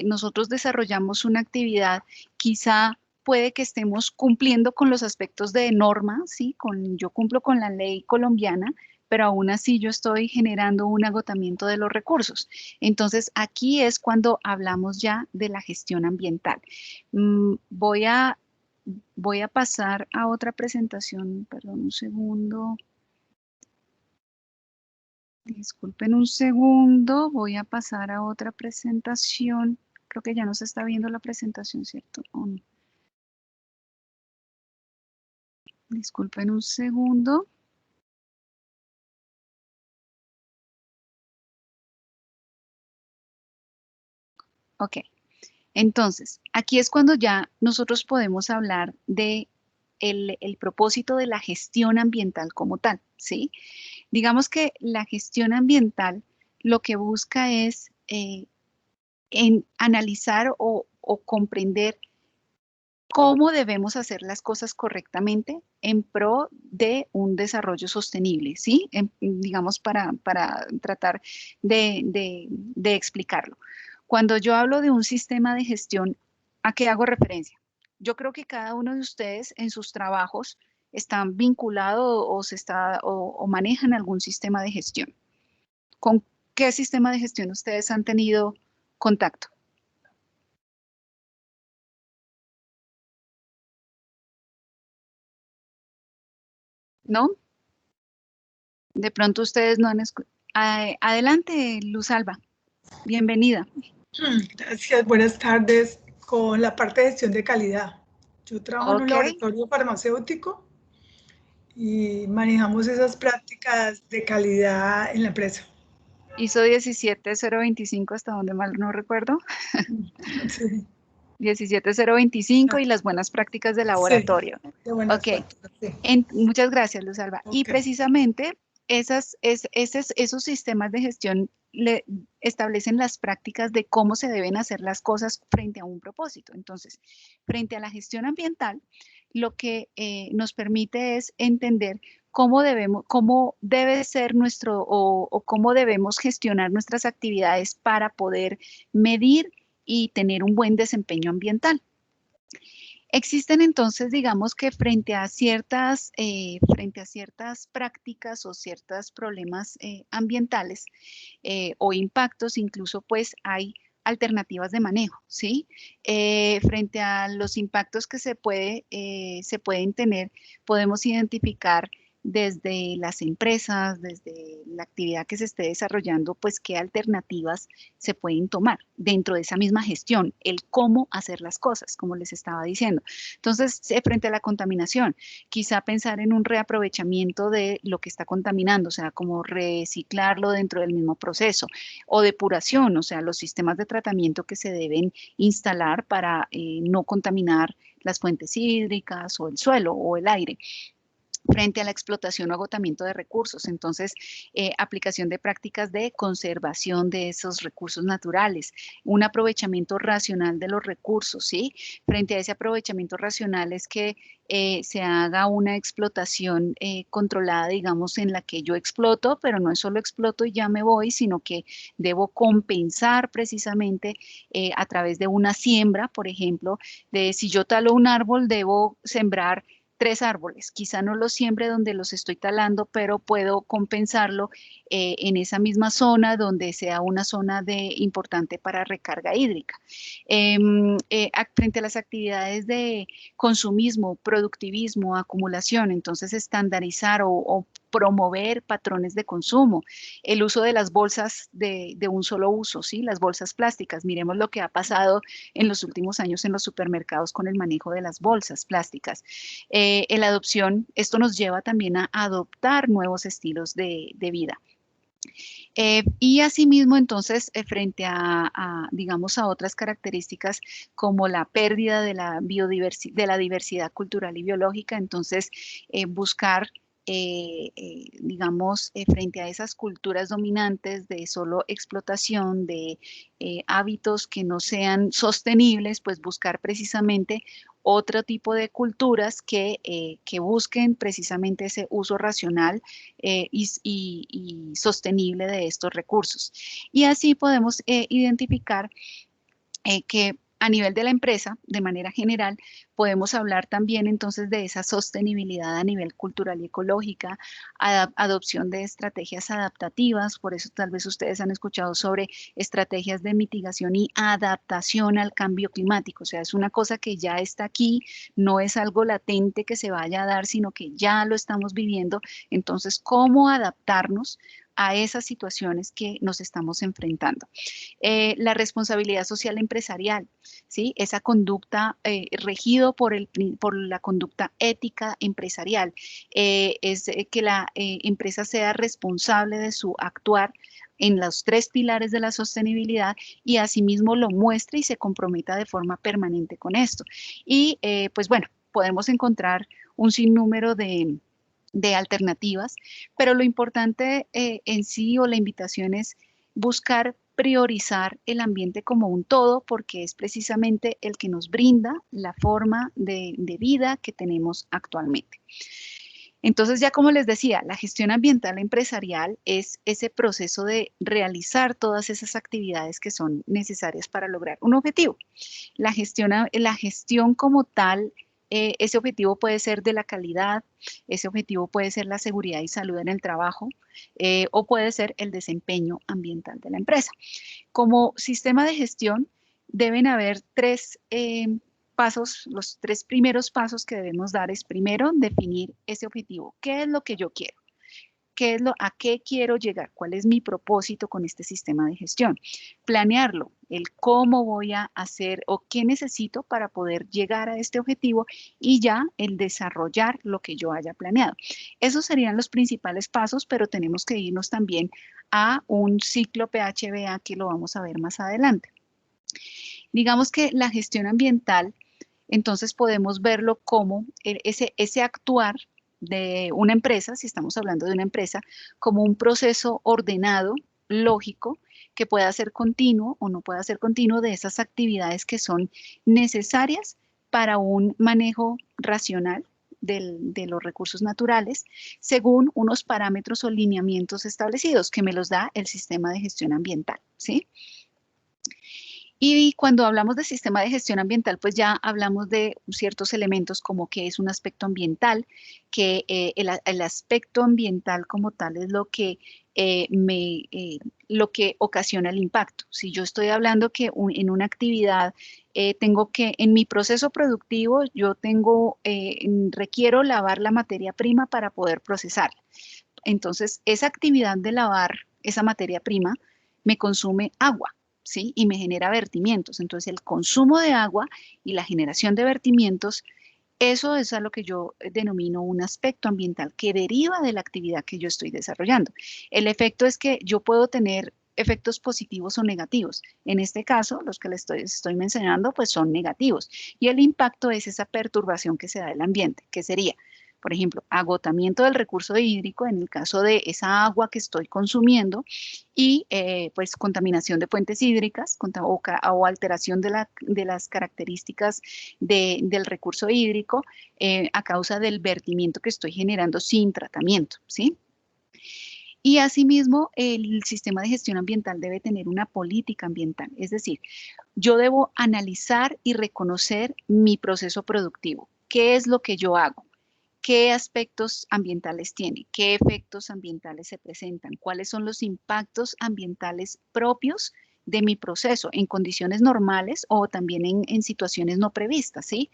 nosotros desarrollamos una actividad, quizá puede que estemos cumpliendo con los aspectos de norma, ¿sí? Yo cumplo con la ley colombiana, pero aún así yo estoy generando un agotamiento de los recursos. Entonces, aquí es cuando hablamos ya de la gestión ambiental. Voy a pasar a otra presentación, perdón, un segundo. Disculpen un segundo, voy a pasar a otra presentación. Creo que ya no se está viendo la presentación, ¿cierto? ¿O no? Disculpen un segundo. Ok, entonces, aquí es cuando ya nosotros podemos hablar de el propósito de la gestión ambiental como tal, ¿sí? Digamos que la gestión ambiental lo que busca es en analizar o comprender cómo debemos hacer las cosas correctamente en pro de un desarrollo sostenible, ¿sí? Digamos, para tratar de explicarlo. Cuando yo hablo de un sistema de gestión, ¿a qué hago referencia? Yo creo que cada uno de ustedes en sus trabajos están vinculados o manejan algún sistema de gestión. ¿Con qué sistema de gestión ustedes han tenido contacto? ¿No? De pronto ustedes no han escuchado. Adelante, Luz Alba. Bienvenida. Gracias, buenas tardes. Con la parte de gestión de calidad. Yo trabajo en un Ok. laboratorio farmacéutico y manejamos esas prácticas de calidad en la empresa. ISO 17025, hasta donde mal no recuerdo. Sí. 17025 y las buenas prácticas de laboratorio. Sí, de buenas Ok. prácticas, sí. Muchas gracias, Luz Alba. Y Ok. precisamente esos sistemas de gestión establecen las prácticas de cómo se deben hacer las cosas frente a un propósito. Entonces, frente a la gestión ambiental, lo que nos permite es entender cómo debe ser o cómo debemos gestionar nuestras actividades para poder medir y tener un buen desempeño ambiental. Existen entonces, digamos que frente a ciertas prácticas o ciertos problemas ambientales o impactos, incluso pues hay alternativas de manejo, ¿sí? Frente a los impactos que se pueden tener, podemos identificar desde las empresas, desde la actividad que se esté desarrollando, pues qué alternativas se pueden tomar dentro de esa misma gestión, el cómo hacer las cosas, como les estaba diciendo. Entonces, frente a la contaminación, quizá pensar en un reaprovechamiento de lo que está contaminando, o sea, como reciclarlo dentro del mismo proceso, o depuración, o sea, los sistemas de tratamiento que se deben instalar para no contaminar las fuentes hídricas o el suelo o el aire frente a la explotación o agotamiento de recursos. Entonces, aplicación de prácticas de conservación de esos recursos naturales, un aprovechamiento racional de los recursos, ¿sí? Frente a ese aprovechamiento racional es que se haga una explotación controlada, digamos, en la que yo exploto, pero no es solo exploto y ya me voy, sino que debo compensar precisamente a través de una siembra, por ejemplo, de si yo talo un árbol, debo sembrar 3 árboles. Quizá no los siembre donde los estoy talando, pero puedo compensarlo en esa misma zona donde sea una zona importante para recarga hídrica. Frente a las actividades de consumismo, productivismo, acumulación, entonces estandarizar o promover patrones de consumo, el uso de las bolsas de un solo uso, ¿sí? Las bolsas plásticas. Miremos lo que ha pasado en los últimos años en los supermercados con el manejo de las bolsas plásticas. En la adopción, esto nos lleva también a adoptar nuevos estilos de vida. Y asimismo, entonces, frente digamos, a otras características como la pérdida de la diversidad cultural y biológica, entonces, buscar digamos, frente a esas culturas dominantes de solo explotación, de hábitos que no sean sostenibles, pues buscar precisamente otro tipo de culturas que busquen precisamente ese uso racional y sostenible de estos recursos. Y así podemos identificar que a nivel de la empresa, de manera general, podemos hablar también entonces de esa sostenibilidad a nivel cultural y ecológica, adopción de estrategias adaptativas, por eso tal vez ustedes han escuchado sobre estrategias de mitigación y adaptación al cambio climático, o sea, es una cosa que ya está aquí, no es algo latente que se vaya a dar, sino que ya lo estamos viviendo, entonces, ¿cómo adaptarnos a esas situaciones que nos estamos enfrentando? La responsabilidad social empresarial, ¿sí? Esa conducta regido por la conducta ética empresarial, es que la empresa sea responsable de su actuar en los 3 pilares de la sostenibilidad y asimismo lo muestre y se comprometa de forma permanente con esto. Y pues bueno, podemos encontrar un sinnúmero de alternativas, pero lo importante en sí o la invitación es buscar priorizar el ambiente como un todo porque es precisamente el que nos brinda la forma de vida que tenemos actualmente. Entonces, ya como les decía, la gestión ambiental empresarial es ese proceso de realizar todas esas actividades que son necesarias para lograr un objetivo. La gestión como tal, ese objetivo puede ser de la calidad, ese objetivo puede ser la seguridad y salud en el trabajo, o puede ser el desempeño ambiental de la empresa. Como sistema de gestión, deben haber 3 pasos, los 3 primeros pasos que debemos dar es primero definir ese objetivo. ¿Qué es lo que yo quiero? ¿A qué quiero llegar? ¿Cuál es mi propósito con este sistema de gestión? Planearlo, el cómo voy a hacer o qué necesito para poder llegar a este objetivo y ya el desarrollar lo que yo haya planeado. Esos serían los principales pasos, pero tenemos que irnos también a un ciclo PHBA que lo vamos a ver más adelante. Digamos que la gestión ambiental, entonces podemos verlo como ese actuar de una empresa, si estamos hablando de una empresa, como un proceso ordenado, lógico, que pueda ser continuo o no pueda ser continuo de esas actividades que son necesarias para un manejo racional de los recursos naturales, según unos parámetros o lineamientos establecidos que me los da el sistema de gestión ambiental, ¿sí? Y cuando hablamos de sistema de gestión ambiental, pues ya hablamos de ciertos elementos como qué es un aspecto ambiental, que el aspecto ambiental como tal es lo que ocasiona el impacto. Si yo estoy hablando que en una actividad en mi proceso productivo, requiero lavar la materia prima para poder procesarla. Entonces, esa actividad de lavar esa materia prima me consume agua. ¿Sí? Y me genera vertimientos. Entonces, el consumo de agua y la generación de vertimientos, eso es a lo que yo denomino un aspecto ambiental que deriva de la actividad que yo estoy desarrollando. El efecto es que yo puedo tener efectos positivos o negativos. En este caso, los que les estoy mencionando, pues son negativos. Y el impacto es esa perturbación que se da del ambiente, que sería, por ejemplo, agotamiento del recurso hídrico en el caso de esa agua que estoy consumiendo y pues contaminación de fuentes hídricas o alteración de las características del recurso hídrico a causa del vertimiento que estoy generando sin tratamiento, ¿sí? Y asimismo, el sistema de gestión ambiental debe tener una política ambiental, es decir, yo debo analizar y reconocer mi proceso productivo. ¿Qué es lo que yo hago? ¿Qué aspectos ambientales tiene? ¿Qué efectos ambientales se presentan? ¿Cuáles son los impactos ambientales propios de mi proceso en condiciones normales o también en situaciones no previstas, ¿sí?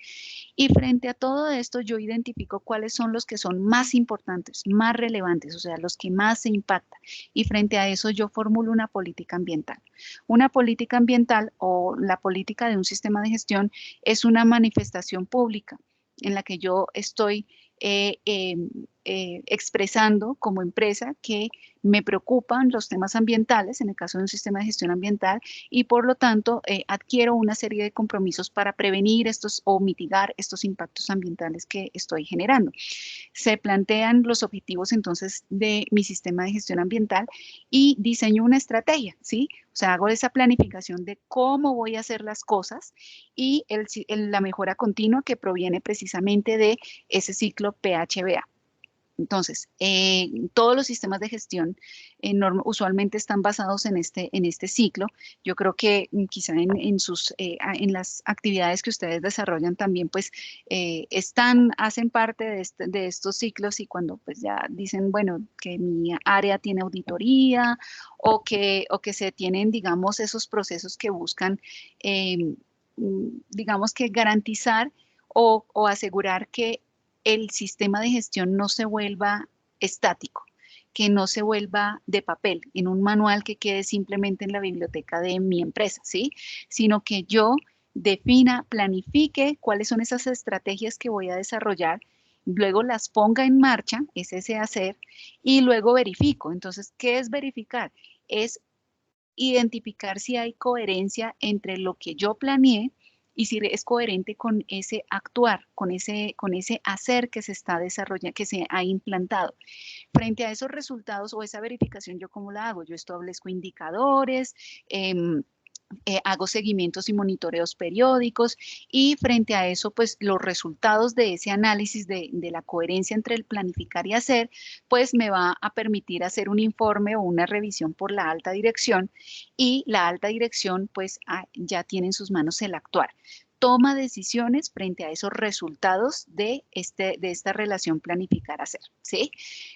Y frente a todo esto, yo identifico cuáles son los que son más importantes, más relevantes, o sea, los que más se impactan. Y frente a eso, yo formulo una política ambiental. Una política ambiental o la política de un sistema de gestión es una manifestación pública en la que yo estoy expresando como empresa que me preocupan los temas ambientales, en el caso de un sistema de gestión ambiental, y por lo tanto adquiero una serie de compromisos para prevenir estos o mitigar estos impactos ambientales que estoy generando. Se plantean los objetivos entonces de mi sistema de gestión ambiental y diseño una estrategia, ¿sí? O sea, hago esa planificación de cómo voy a hacer las cosas y la mejora continua que proviene precisamente de ese ciclo PHBA. Entonces, todos los sistemas de gestión usualmente están basados en este ciclo. Yo creo que quizá en las actividades que ustedes desarrollan también, pues, hacen parte de estos ciclos, y cuando pues ya dicen, bueno, que mi área tiene auditoría o que se tienen, digamos, esos procesos que buscan, digamos, que garantizar o asegurar que el sistema de gestión no se vuelva estático, que no se vuelva de papel, en un manual que quede simplemente en la biblioteca de mi empresa, ¿sí? Sino que yo defina, planifique cuáles son esas estrategias que voy a desarrollar, luego las ponga en marcha, es ese hacer, y luego verifico. Entonces, ¿qué es verificar? Es identificar si hay coherencia entre lo que yo planeé y si es coherente con ese actuar, con ese hacer que se está desarrollando, que se ha implantado. Frente a esos resultados o esa verificación, ¿yo cómo la hago? Yo establezco indicadores, hago seguimientos y monitoreos periódicos, y frente a eso, pues los resultados de ese análisis de la coherencia entre el planificar y hacer, pues me va a permitir hacer un informe o una revisión por la alta dirección, y la alta dirección pues ya tiene en sus manos el actuar. Toma decisiones frente a esos resultados de esta relación planificar-hacer, ¿sí?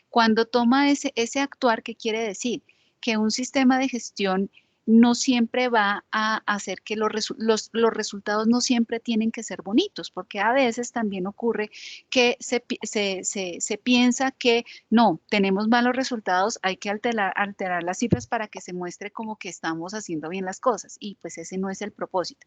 Cuando toma ese actuar, ¿qué quiere decir? Que un sistema de gestión no siempre va a hacer que los resultados no siempre tienen que ser bonitos, porque a veces también ocurre que se piensa que no, tenemos malos resultados, hay que alterar las cifras para que se muestre como que estamos haciendo bien las cosas, y pues ese no es el propósito.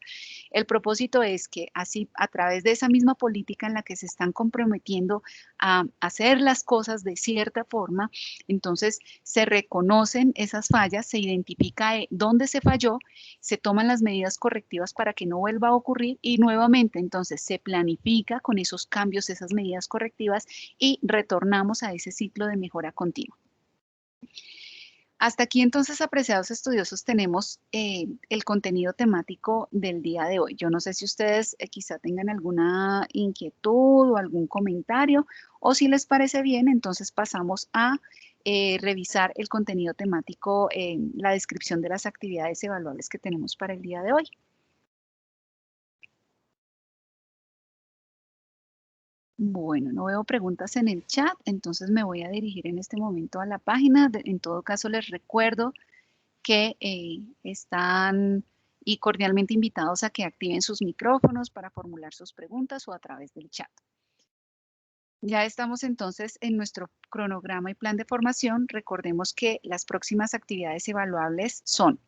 El propósito es que así, a través de esa misma política en la que se están comprometiendo a hacer las cosas de cierta forma, entonces se reconocen esas fallas, se identifica dónde se falló, se toman las medidas correctivas para que no vuelva a ocurrir, y nuevamente entonces se planifica con esos cambios, esas medidas correctivas, y retornamos a ese ciclo de mejora continua. Hasta aquí entonces, apreciados estudiosos, tenemos el contenido temático del día de hoy. Yo no sé si ustedes quizá tengan alguna inquietud o algún comentario, o si les parece bien, entonces pasamos a revisar el contenido temático, la descripción de las actividades evaluables que tenemos para el día de hoy. Bueno, no veo preguntas en el chat, entonces me voy a dirigir en este momento a la página. En todo caso, les recuerdo que están y cordialmente invitados a que activen sus micrófonos para formular sus preguntas o a través del chat. Ya estamos entonces en nuestro cronograma y plan de formación. Recordemos que las próximas actividades evaluables son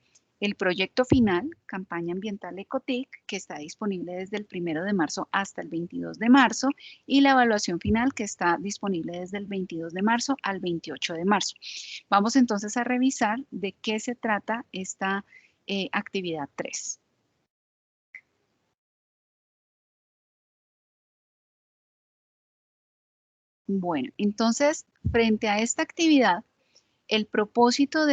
el proyecto final, campaña ambiental Ecotic, que está disponible desde el 1 de marzo hasta el 22 de marzo, y la evaluación final, que está disponible desde el 22 de marzo al 28 de marzo. Vamos entonces a revisar de qué se trata esta actividad 3. Bueno, entonces, frente a esta actividad, el propósito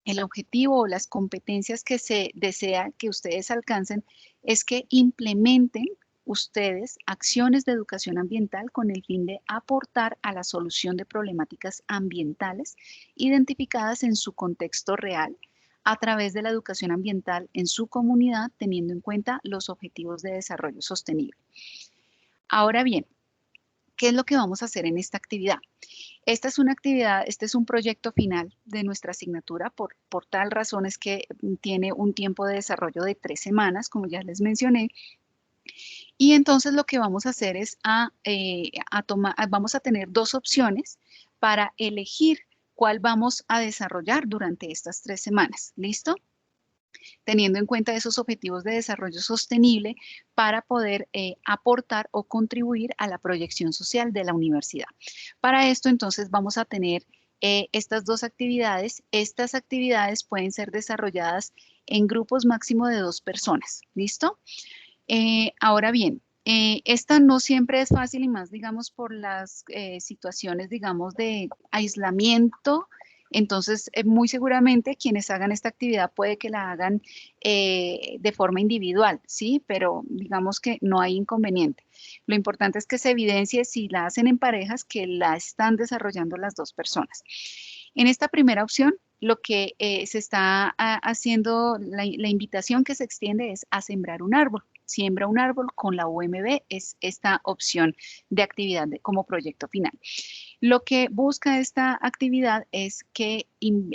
el objetivo o las competencias que se desea que ustedes alcancen es que implementen ustedes acciones de educación ambiental con el fin de aportar a la solución de problemáticas ambientales identificadas en su contexto real a través de la educación ambiental en su comunidad, teniendo en cuenta los objetivos de desarrollo sostenible. Ahora bien, ¿qué es lo que vamos a hacer en esta actividad? Esta es una actividad, este es un proyecto final de nuestra asignatura, por tal razón es que tiene un tiempo de desarrollo de 3 semanas, como ya les mencioné. Y entonces lo que vamos a hacer es vamos a tener 2 opciones para elegir cuál vamos a desarrollar durante estas 3 semanas. ¿Listo? teniendo en cuenta esos objetivos de desarrollo sostenible para poder aportar o contribuir a la proyección social de la universidad. Para esto, entonces, vamos a tener estas dos actividades. Estas actividades pueden ser desarrolladas en grupos máximo de 2 personas. ¿Listo? Ahora bien, esta no siempre es fácil y más, digamos, por las situaciones, digamos, de aislamiento. Entonces, muy seguramente quienes hagan esta actividad puede que la hagan de forma individual, ¿sí? Pero digamos que no hay inconveniente. Lo importante es que se evidencie si la hacen en parejas que la están desarrollando las 2 personas. En esta primera opción, lo que se está haciendo, la invitación que se extiende es a sembrar un árbol. Siembra un árbol con la UMB es esta opción de actividad como proyecto final. Lo que busca esta actividad es que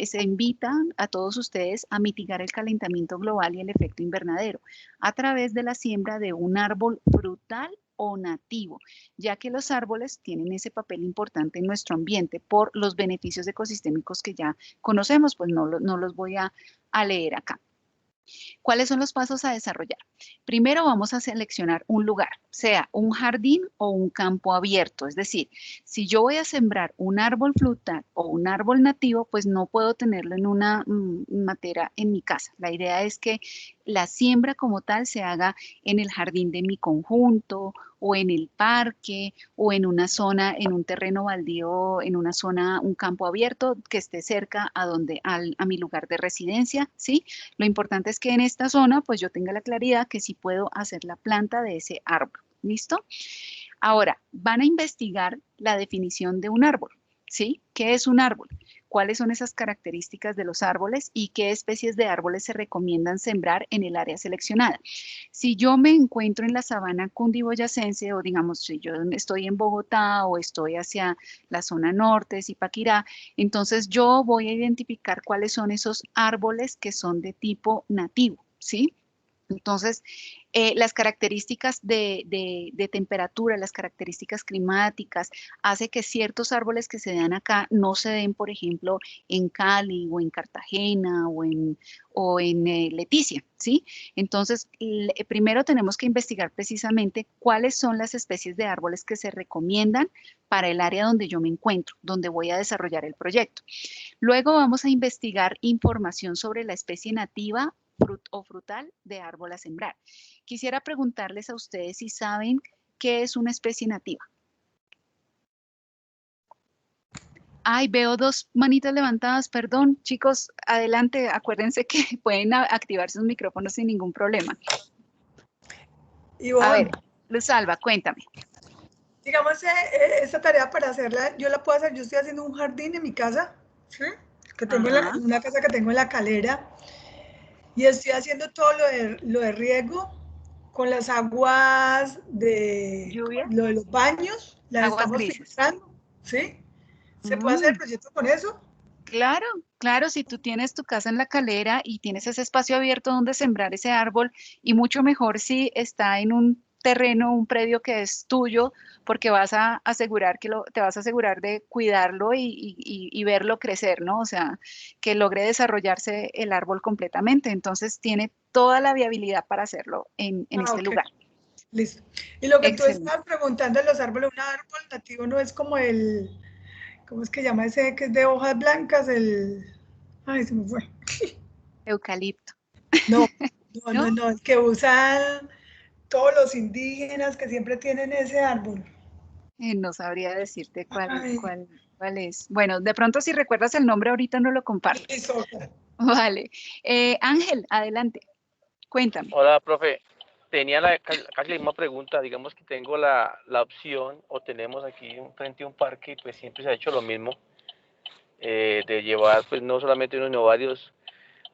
se invita a todos ustedes a mitigar el calentamiento global y el efecto invernadero a través de la siembra de un árbol frutal o nativo, ya que los árboles tienen ese papel importante en nuestro ambiente por los beneficios ecosistémicos que ya conocemos, pues no los voy a leer acá. ¿Cuáles son los pasos a desarrollar? Primero vamos a seleccionar un lugar, sea un jardín o un campo abierto. Es decir, si yo voy a sembrar un árbol frutal o un árbol nativo, pues no puedo tenerlo en una matera en mi casa. La idea es que la siembra como tal se haga en el jardín de mi conjunto o en el parque o en una zona, en un terreno baldío, en una zona, un campo abierto que esté cerca a mi lugar de residencia, ¿sí? Lo importante es que en esta zona, pues yo tenga la claridad que sí puedo hacer la planta de ese árbol, ¿listo? Ahora, van a investigar la definición de un árbol, ¿sí? ¿Qué es un árbol? ¿Cuáles son esas características de los árboles y qué especies de árboles se recomiendan sembrar en el área seleccionada? Si yo me encuentro en la sabana cundiboyacense o digamos, si yo estoy en Bogotá o estoy hacia la zona norte, Zipaquirá, entonces yo voy a identificar cuáles son esos árboles que son de tipo nativo, ¿sí? Entonces, las características de temperatura, las características climáticas, hace que ciertos árboles que se dan acá no se den, por ejemplo, en Cali o en Cartagena o en Leticia, ¿sí? Entonces, primero tenemos que investigar precisamente cuáles son las especies de árboles que se recomiendan para el área donde yo me encuentro, donde voy a desarrollar el proyecto. Luego vamos a investigar información sobre la especie nativa o frutal de árbol a sembrar. Quisiera preguntarles a ustedes si saben qué es una especie nativa. Ay, veo 2 manitas levantadas, perdón. Chicos, adelante, acuérdense que pueden activar sus micrófonos sin ningún problema. Ivonne, a ver, Luz Alba, cuéntame. Digamos, esta tarea para hacerla, yo la puedo hacer, yo estoy haciendo un jardín en mi casa, ¿sí? Que tengo una casa que tengo en La Calera, y estoy haciendo todo lo de riego con las aguas de ¿Lluvia? lo de los baños, las Aguas estamos grises. filtrando, ¿sí? ¿Se puede hacer el proyecto con eso? Claro, claro, si tú tienes tu casa en La Calera y tienes ese espacio abierto donde sembrar ese árbol, y mucho mejor si está en un terreno, un predio que es tuyo, porque vas a asegurar te vas a asegurar de cuidarlo y verlo crecer, ¿no? O sea, que logre desarrollarse el árbol completamente. Entonces tiene toda la viabilidad para hacerlo en este lugar. Listo. Y lo que tú Excelente. estabas preguntando de los árboles, un árbol nativo no es como ¿cómo es que llama ese que es de hojas blancas? Ay, se me fue. Eucalipto. No, ¿No? el que usan todos los indígenas que siempre tienen ese árbol. No sabría decirte cuál, Ay, cuál, cuál es. Bueno, de pronto si recuerdas el nombre ahorita no lo compartes. Lisoca. Vale. Ángel, adelante. Cuéntame. Hola, profe. Tenía casi la misma pregunta. Digamos que tengo la opción, o tenemos aquí frente a un parque, pues siempre se ha hecho lo mismo, de llevar, pues no solamente uno, sino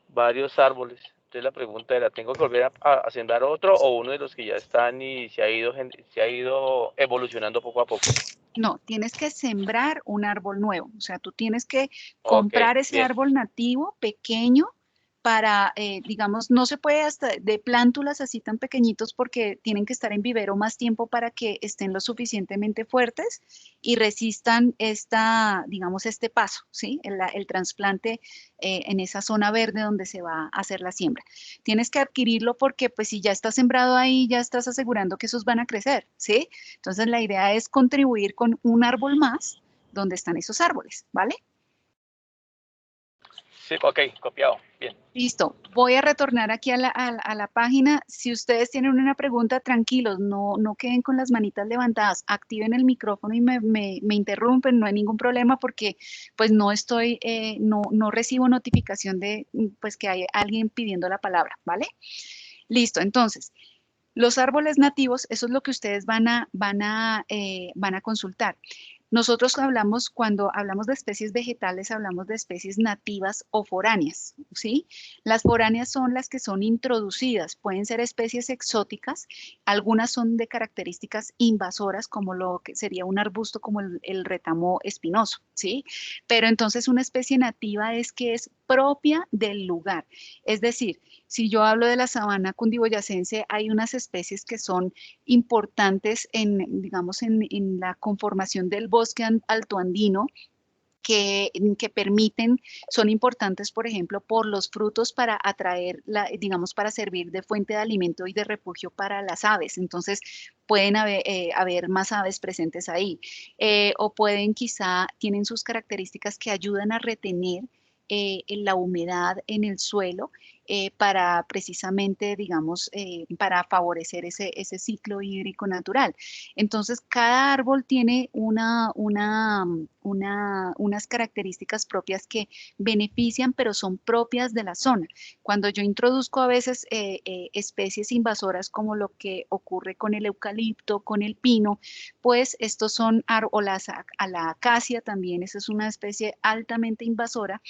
varios árboles. Entonces la pregunta era, ¿tengo que volver a sembrar otro o uno de los que ya están y se ha ido evolucionando poco a poco? No, tienes que sembrar un árbol nuevo. O sea, tú tienes que Ok, comprar ese bien. árbol nativo pequeño para, digamos, no se puede hasta de plántulas así tan pequeñitos porque tienen que estar en vivero más tiempo para que estén lo suficientemente fuertes y resistan digamos, este paso, ¿sí? El trasplante en esa zona verde donde se va a hacer la siembra. Tienes que adquirirlo porque, pues, si ya está sembrado ahí, ya estás asegurando que esos van a crecer, ¿sí? Entonces, la idea es contribuir con un árbol más donde están esos árboles, ¿vale? Sí, ok, copiado. Bien. Listo, voy a retornar aquí a la página. Si ustedes tienen una pregunta, tranquilos, no queden con las manitas levantadas, activen el micrófono y me interrumpen, no hay ningún problema porque pues no recibo notificación de pues que hay alguien pidiendo la palabra, ¿vale? Listo, entonces, los árboles nativos, eso es lo que ustedes van a consultar. Nosotros cuando hablamos de especies vegetales, hablamos de especies nativas o foráneas, ¿sí? Las foráneas son las que son introducidas, pueden ser especies exóticas, algunas son de características invasoras, como lo que sería un arbusto como el retamo espinoso, ¿sí? Pero entonces una especie nativa es que es propia del lugar, es decir, si yo hablo de la sabana cundiboyacense, hay unas especies que son importantes digamos, en la conformación del bosque altoandino, que son importantes, por ejemplo, por los frutos para atraer, digamos, para servir de fuente de alimento y de refugio para las aves. Entonces, pueden haber más aves presentes ahí. O tienen sus características que ayudan a retener la humedad en el suelo para precisamente, digamos, para favorecer ese ciclo hídrico natural. Entonces, cada árbol tiene unas características propias que benefician, pero son propias de la zona. Cuando yo introduzco a veces especies invasoras como lo que ocurre con el eucalipto, con el pino, pues estos son, o la acacia también, esa es una especie altamente invasora,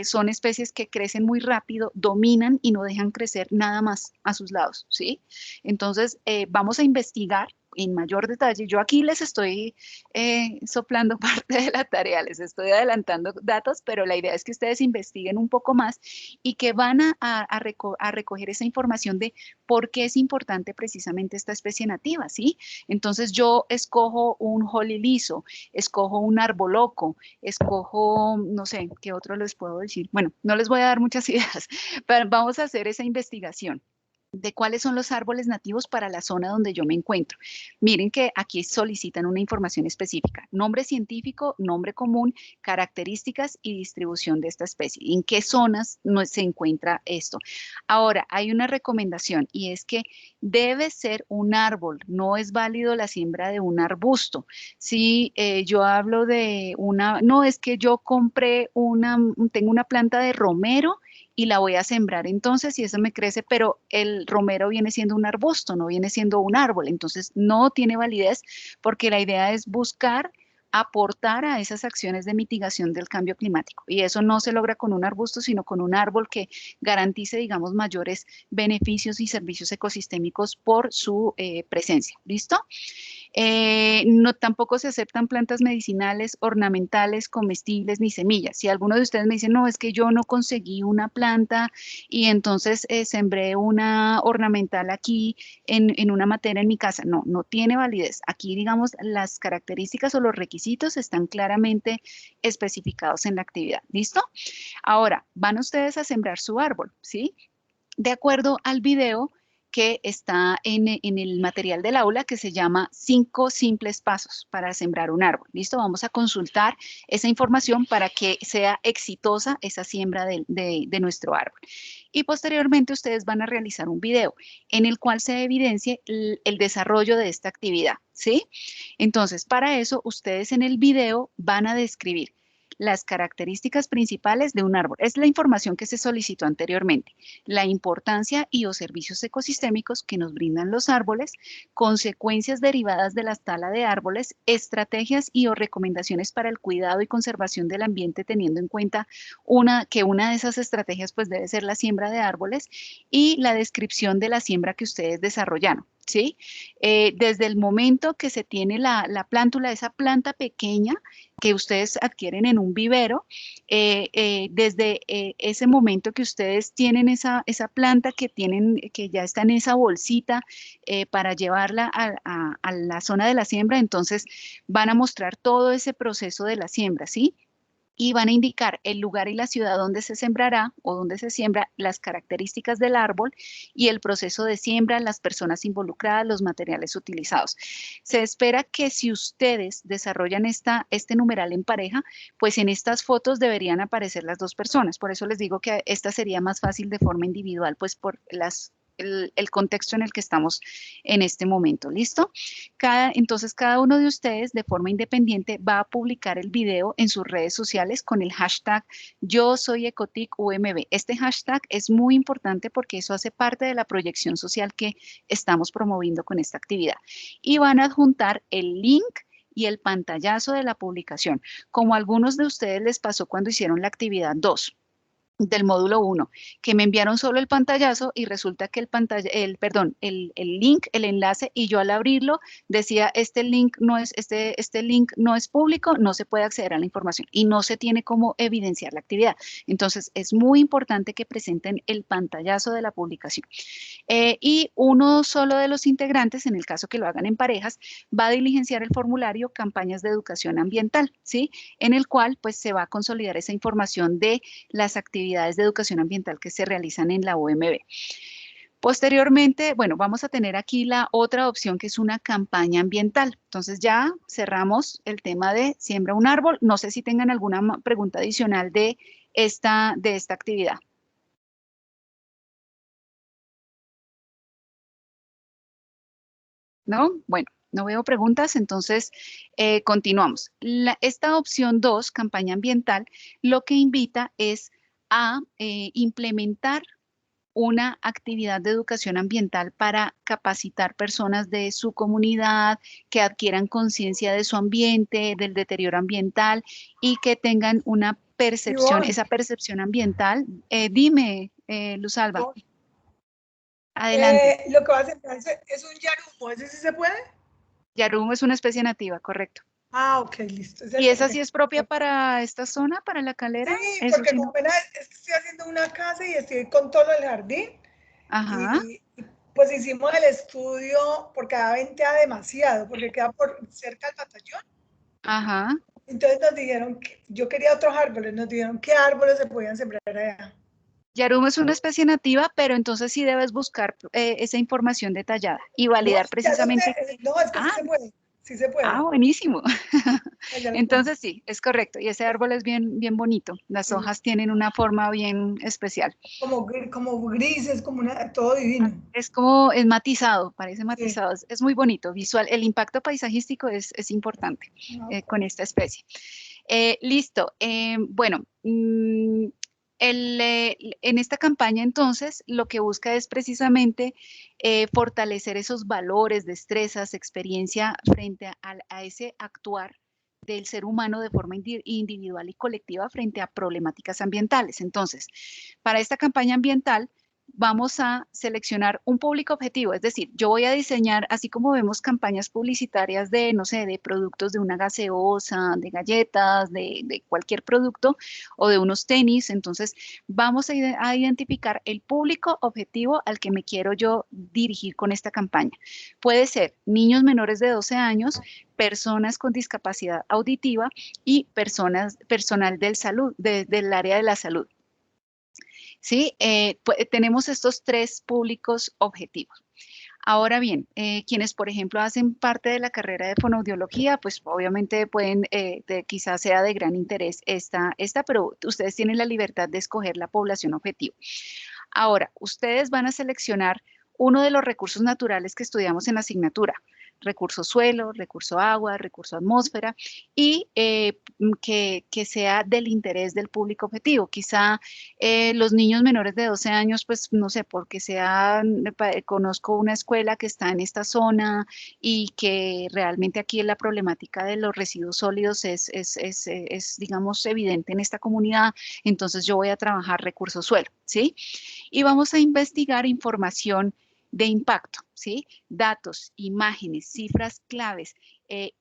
son especies que crecen muy rápido, dominan y no dejan crecer nada más a sus lados, ¿sí? Entonces, vamos a investigar en mayor detalle. Yo aquí les estoy soplando parte de la tarea, les estoy adelantando datos, pero la idea es que ustedes investiguen un poco más y que van a recoger esa información de por qué es importante precisamente esta especie nativa, ¿sí? Entonces yo escojo un holly liso, escojo un arboloco, escojo, no sé, ¿qué otro les puedo decir? Bueno, no les voy a dar muchas ideas, pero vamos a hacer esa investigación de cuáles son los árboles nativos para la zona donde yo me encuentro. Miren que aquí solicitan una información específica, nombre científico, nombre común, características y distribución de esta especie. ¿En qué zonas no se encuentra esto? Ahora, hay una recomendación y es que debe ser un árbol, no es válido la siembra de un arbusto. Si yo hablo de no, es que yo tengo una planta de romero y la voy a sembrar entonces y eso me crece, pero el romero viene siendo un arbusto, no viene siendo un árbol, entonces no tiene validez porque la idea es buscar aportar a esas acciones de mitigación del cambio climático. Y eso no se logra con un arbusto, sino con un árbol que garantice, digamos, mayores beneficios y servicios ecosistémicos por su presencia. ¿Listo? No, tampoco se aceptan plantas medicinales, ornamentales, comestibles ni semillas. Si alguno de ustedes me dice, no, es que yo no conseguí una planta y entonces sembré una ornamental aquí en una matera en mi casa, no tiene validez. Aquí, digamos, las características o los requisitos están claramente especificados en la actividad. ¿Listo? Ahora, van ustedes a sembrar su árbol, ¿sí? De acuerdo al video que está en el material del aula que se llama 5 simples pasos para sembrar un árbol. ¿Listo? Vamos a consultar esa información para que sea exitosa esa siembra de nuestro árbol. Y posteriormente ustedes van a realizar un video en el cual se evidencie el desarrollo de esta actividad, ¿sí? Entonces, para eso, ustedes en el video van a describir las características principales de un árbol. Es la información que se solicitó anteriormente. La importancia y o servicios ecosistémicos que nos brindan los árboles, consecuencias derivadas de la tala de árboles, estrategias y o recomendaciones para el cuidado y conservación del ambiente, teniendo en cuenta que una de esas estrategias pues debe ser la siembra de árboles y la descripción de la siembra que ustedes desarrollaron. ¿sí? Desde el momento que se tiene la plántula, esa planta pequeña que ustedes adquieren en un vivero, desde ese momento que ustedes tienen esa planta que ya está en esa bolsita para llevarla a la zona de la siembra, entonces van a mostrar todo ese proceso de la siembra, ¿sí? Y van a indicar el lugar y la ciudad donde se sembrará o donde se siembra, las características del árbol y el proceso de siembra, las personas involucradas, los materiales utilizados. Se espera que si ustedes desarrollan este numeral en pareja, pues en estas fotos deberían aparecer las dos personas. Por eso les digo que esta sería más fácil de forma individual, pues por el contexto en el que estamos en este momento. ¿Listo? Entonces, cada uno de ustedes de forma independiente va a publicar el video en sus redes sociales con el hashtag Yo Soy Ecotic UMB. Este hashtag es muy importante porque eso hace parte de la proyección social que estamos promoviendo con esta actividad. Y van a adjuntar el link y el pantallazo de la publicación, como a algunos de ustedes les pasó cuando hicieron la actividad 2. Del módulo 1, que me enviaron solo el pantallazo y resulta que el link, el enlace, y yo al abrirlo decía, este link no es público, no se puede acceder a la información y no se tiene cómo evidenciar la actividad. Entonces, es muy importante que presenten el pantallazo de la publicación. Y uno solo de los integrantes, en el caso que lo hagan en parejas, va a diligenciar el formulario Campañas de Educación Ambiental, ¿sí? En el cual, pues, se va a consolidar esa información de las actividades de educación ambiental que se realizan en la UMB. Posteriormente, bueno, vamos a tener aquí la otra opción que es una campaña ambiental. Entonces ya cerramos el tema de siembra un árbol. No sé si tengan alguna pregunta adicional de esta actividad. ¿No? Bueno, no veo preguntas, entonces continuamos. Esta opción 2, campaña ambiental, lo que invita es a implementar una actividad de educación ambiental para capacitar personas de su comunidad, que adquieran conciencia de su ambiente, del deterioro ambiental y que tengan una percepción, Ivonne, esa percepción ambiental. Dime, Luz Alba, adelante. lo que va a hacer es un yarumo, ¿ese sí se puede? Yarumo es una especie nativa, correcto. Ah, ok, listo. ¿Y esa sí es propia para esta zona, para La Calera? Sí, Eso porque sí, como no. apenas es que estoy haciendo una casa y estoy con todo el jardín Ajá, y pues hicimos el estudio porque a ventea demasiado, porque queda por cerca del batallón. ajá. Entonces nos dijeron que yo quería otros árboles, nos dijeron qué árboles se podían sembrar allá. Yarumo es una especie nativa, pero entonces sí debes buscar esa información detallada y No, validar ya precisamente. no, es que Ah, sí se puede. buenísimo. Allá lo tengo. Entonces sí, es correcto. Y ese árbol es bien, bien bonito. Las Sí, hojas tienen una forma bien especial. como grises, todo divino. Es matizado, parece Sí. matizado. Es muy bonito, visual. El impacto paisajístico es importante No, con esta especie. Listo. Bueno, en esta campaña entonces lo que busca es precisamente fortalecer esos valores, destrezas, experiencia frente a ese actuar del ser humano de forma individual y colectiva frente a problemáticas ambientales. Entonces, para esta campaña ambiental, vamos a seleccionar un público objetivo, es decir, yo voy a diseñar, así como vemos campañas publicitarias de, no sé, de productos de una gaseosa, de galletas, de cualquier producto o de unos tenis, entonces vamos a identificar el público objetivo al que me quiero yo dirigir con esta campaña. Puede ser niños menores de 12 años, personas con discapacidad auditiva y personal del área de la salud. ¿Sí? Tenemos estos tres públicos objetivos. Ahora bien, quienes, por ejemplo, hacen parte de la carrera de fonoaudiología, pues obviamente pueden, quizás sea de gran interés esta, pero ustedes tienen la libertad de escoger la población objetivo. Ahora, ustedes van a seleccionar uno de los recursos naturales que estudiamos en la asignatura. Recurso suelo, recurso agua, recurso atmósfera y que sea del interés del público objetivo. Quizá los niños menores de 12 años, pues no sé, porque conozco una escuela que está en esta zona y que realmente aquí la problemática de los residuos sólidos es, digamos, evidente en esta comunidad, entonces yo voy a trabajar recurso suelo, ¿sí? Y vamos a investigar información de impacto, ¿sí? Datos, imágenes, cifras claves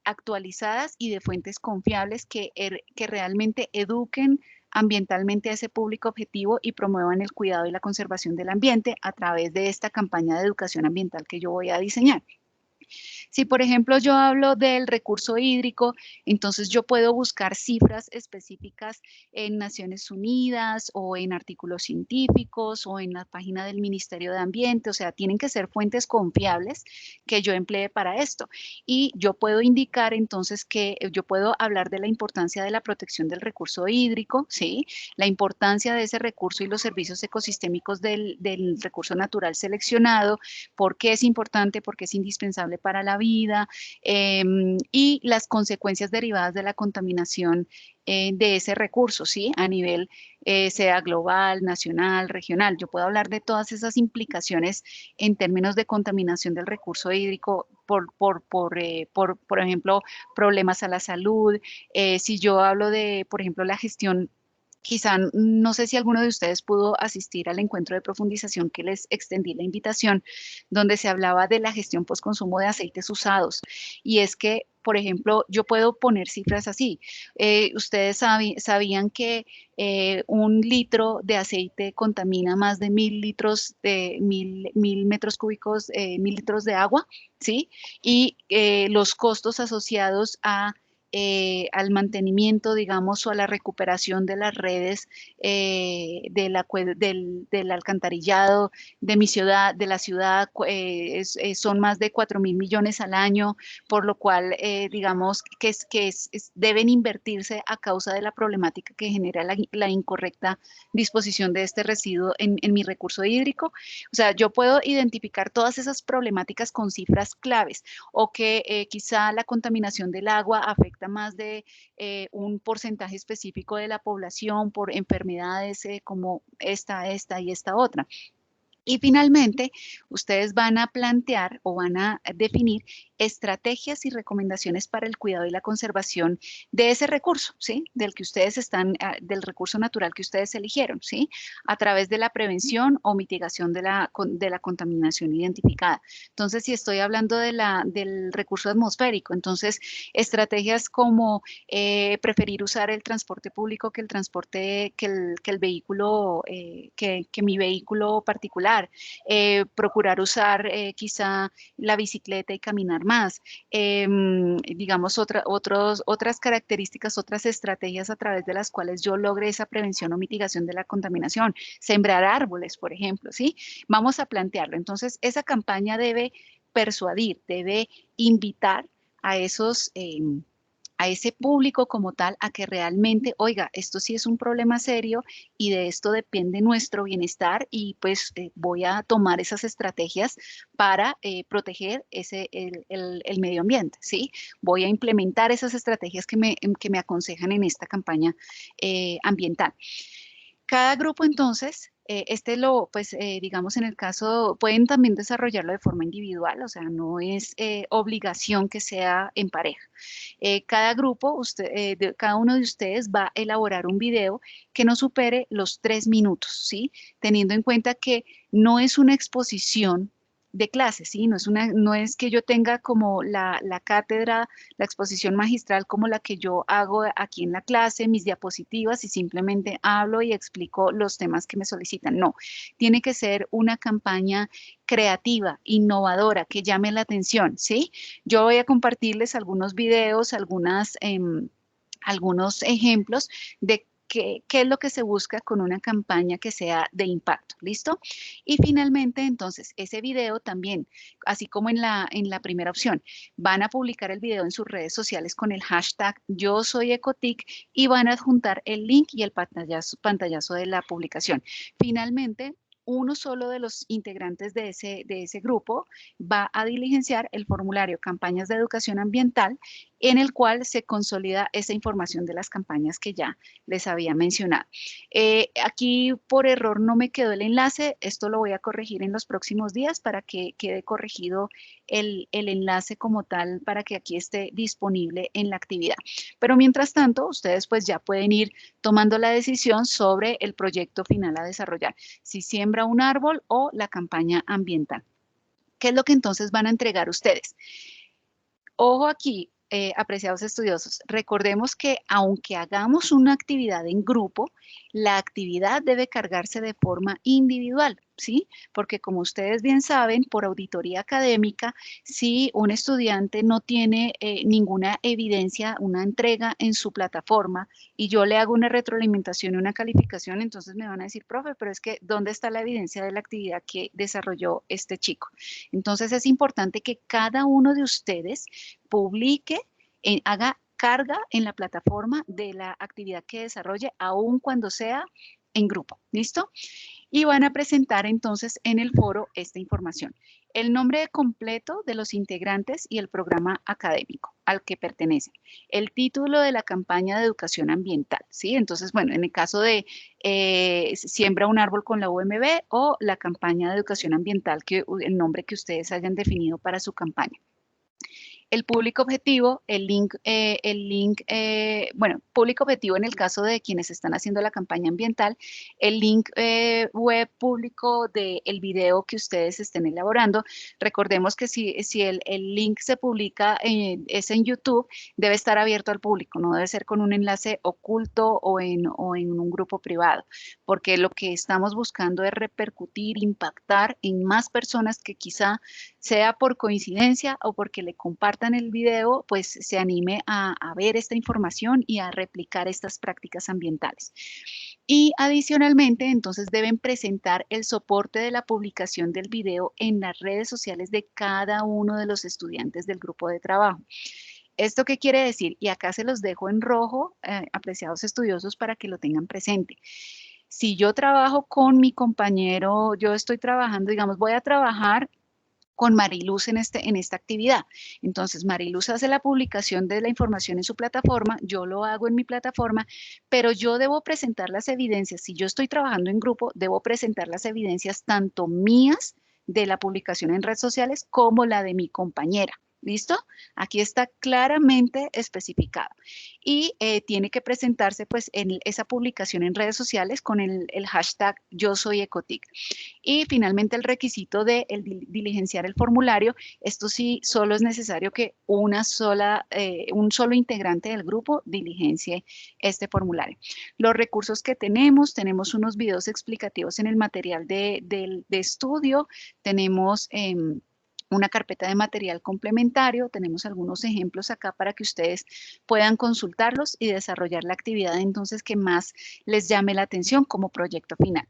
actualizadas y de fuentes confiables que realmente eduquen ambientalmente a ese público objetivo y promuevan el cuidado y la conservación del ambiente a través de esta campaña de educación ambiental que yo voy a diseñar. Si, por ejemplo, yo hablo del recurso hídrico, entonces yo puedo buscar cifras específicas en Naciones Unidas o en artículos científicos o en la página del Ministerio de Ambiente, o sea, tienen que ser fuentes confiables que yo emplee para esto. Y yo puedo indicar entonces que yo puedo hablar de la importancia de la protección del recurso hídrico, ¿sí? La importancia de ese recurso y los servicios ecosistémicos del recurso natural seleccionado, por qué es importante, por qué es indispensable para la vida y las consecuencias derivadas de la contaminación de ese recurso, ¿sí? A nivel sea global, nacional, regional. Yo puedo hablar de todas esas implicaciones en términos de contaminación del recurso hídrico por ejemplo, problemas a la salud. Si yo hablo de, por ejemplo, la gestión. Quizá no sé si alguno de ustedes pudo asistir al encuentro de profundización que les extendí la invitación, donde se hablaba de la gestión postconsumo de aceites usados. Y es que, por ejemplo, yo puedo poner cifras así. Ustedes sabían que 1 litro de aceite contamina más de 1.000 litros de 1.000 metros cúbicos, 1.000 litros de agua, ¿sí? Y los costos asociados al mantenimiento, digamos, o a la recuperación de las redes del alcantarillado de mi ciudad, de la ciudad, son más de 4.000 millones al año, por lo cual, digamos, deben invertirse a causa de la problemática que genera la incorrecta disposición de este residuo en mi recurso hídrico. O sea, yo puedo identificar todas esas problemáticas con cifras claves, o que quizá la contaminación del agua afecta más de un porcentaje específico de la población por enfermedades como esta y esta otra. Y finalmente, ustedes van a plantear o van a definir estrategias y recomendaciones para el cuidado y la conservación de ese recurso, ¿sí? Del recurso natural que ustedes eligieron, ¿sí? A través de la prevención o mitigación de la contaminación identificada. Entonces, si estoy hablando del recurso atmosférico, entonces, estrategias como preferir usar el transporte público que el vehículo, que mi vehículo particular. Procurar usar quizá la bicicleta y caminar más. Digamos, otras características, otras estrategias a través de las cuales yo logre esa prevención o mitigación de la contaminación. Sembrar árboles, por ejemplo, ¿sí? Vamos a plantearlo. Entonces, esa campaña debe persuadir, debe invitar a a ese público como tal, a que realmente, oiga, esto sí es un problema serio y de esto depende nuestro bienestar y pues voy a tomar esas estrategias para proteger el medio ambiente, ¿sí? Voy a implementar esas estrategias que me aconsejan en esta campaña ambiental. Cada grupo entonces, digamos en el caso, pueden también desarrollarlo de forma individual, o sea, no es obligación que sea en pareja. Cada grupo, cada uno de ustedes va a elaborar un video que no supere los 3 minutos, ¿sí? Teniendo en cuenta que no es una exposición de clase, ¿sí? No es que yo tenga como la cátedra, la exposición magistral como la que yo hago aquí en la clase, mis diapositivas y simplemente hablo y explico los temas que me solicitan. No, tiene que ser una campaña creativa, innovadora, que llame la atención, ¿sí? Yo voy a compartirles algunos videos, algunos ejemplos de qué es lo que se busca con una campaña que sea de impacto, ¿listo? Y finalmente, entonces, ese video también, así como en la primera opción, van a publicar el video en sus redes sociales con el hashtag Yo Soy Ecotic y van a adjuntar el link y el pantallazo de la publicación. Finalmente, uno solo de los integrantes de ese grupo va a diligenciar el formulario Campañas de Educación Ambiental, en el cual se consolida esa información de las campañas que ya les había mencionado. Aquí por error no me quedó el enlace, esto lo voy a corregir en los próximos días para que quede corregido el enlace como tal, para que aquí esté disponible en la actividad. Pero mientras tanto, ustedes pues ya pueden ir tomando la decisión sobre el proyecto final a desarrollar, si siembra un árbol o la campaña ambiental. ¿Qué es lo que entonces van a entregar ustedes? Ojo aquí, apreciados estudiosos, recordemos que aunque hagamos una actividad en grupo, la actividad debe cargarse de forma individual, ¿sí? Porque como ustedes bien saben, por auditoría académica, si un estudiante no tiene ninguna evidencia, una entrega en su plataforma, y yo le hago una retroalimentación y una calificación, entonces me van a decir, profe, pero es que ¿dónde está la evidencia de la actividad que desarrolló este chico? Entonces es importante que cada uno de ustedes publique, haga carga en la plataforma de la actividad que desarrolle, aun cuando sea en grupo. ¿Listo? Y van a presentar entonces en el foro esta información. El nombre completo de los integrantes y el programa académico al que pertenecen. El título de la campaña de educación ambiental, ¿sí? Entonces, bueno, en el caso de Siembra un árbol con la UMB o la campaña de educación ambiental, el nombre que ustedes hayan definido para su campaña. El público objetivo, bueno, público objetivo en el caso de quienes están haciendo la campaña ambiental, el link web público del video que ustedes estén elaborando. Recordemos que si el link se publica, es en YouTube, debe estar abierto al público, no debe ser con un enlace oculto o en un grupo privado, porque lo que estamos buscando es repercutir, impactar en más personas que quizá sea por coincidencia o porque le compartan el video, pues se anime a ver esta información y a replicar estas prácticas ambientales. Y adicionalmente, entonces deben presentar el soporte de la publicación del video en las redes sociales de cada uno de los estudiantes del grupo de trabajo. ¿Esto qué quiere decir? Y acá se los dejo en rojo, apreciados estudiosos, para que lo tengan presente. Si yo trabajo con mi compañero, yo estoy trabajando, digamos, voy a trabajar con Mariluz en esta actividad. Entonces, Mariluz hace la publicación de la información en su plataforma, yo lo hago en mi plataforma, pero yo debo presentar las evidencias. Si yo estoy trabajando en grupo, debo presentar las evidencias tanto mías de la publicación en redes sociales como la de mi compañera. ¿Listo? Aquí está claramente especificado. Y tiene que presentarse pues en esa publicación en redes sociales con el hashtag Yo Soy Ecotic. Y finalmente el requisito de diligenciar el formulario. Esto sí, solo es necesario que un solo integrante del grupo diligencie este formulario. Los recursos que tenemos unos videos explicativos en el material de estudio, tenemos una carpeta de material complementario, tenemos algunos ejemplos acá para que ustedes puedan consultarlos y desarrollar la actividad entonces que más les llame la atención como proyecto final.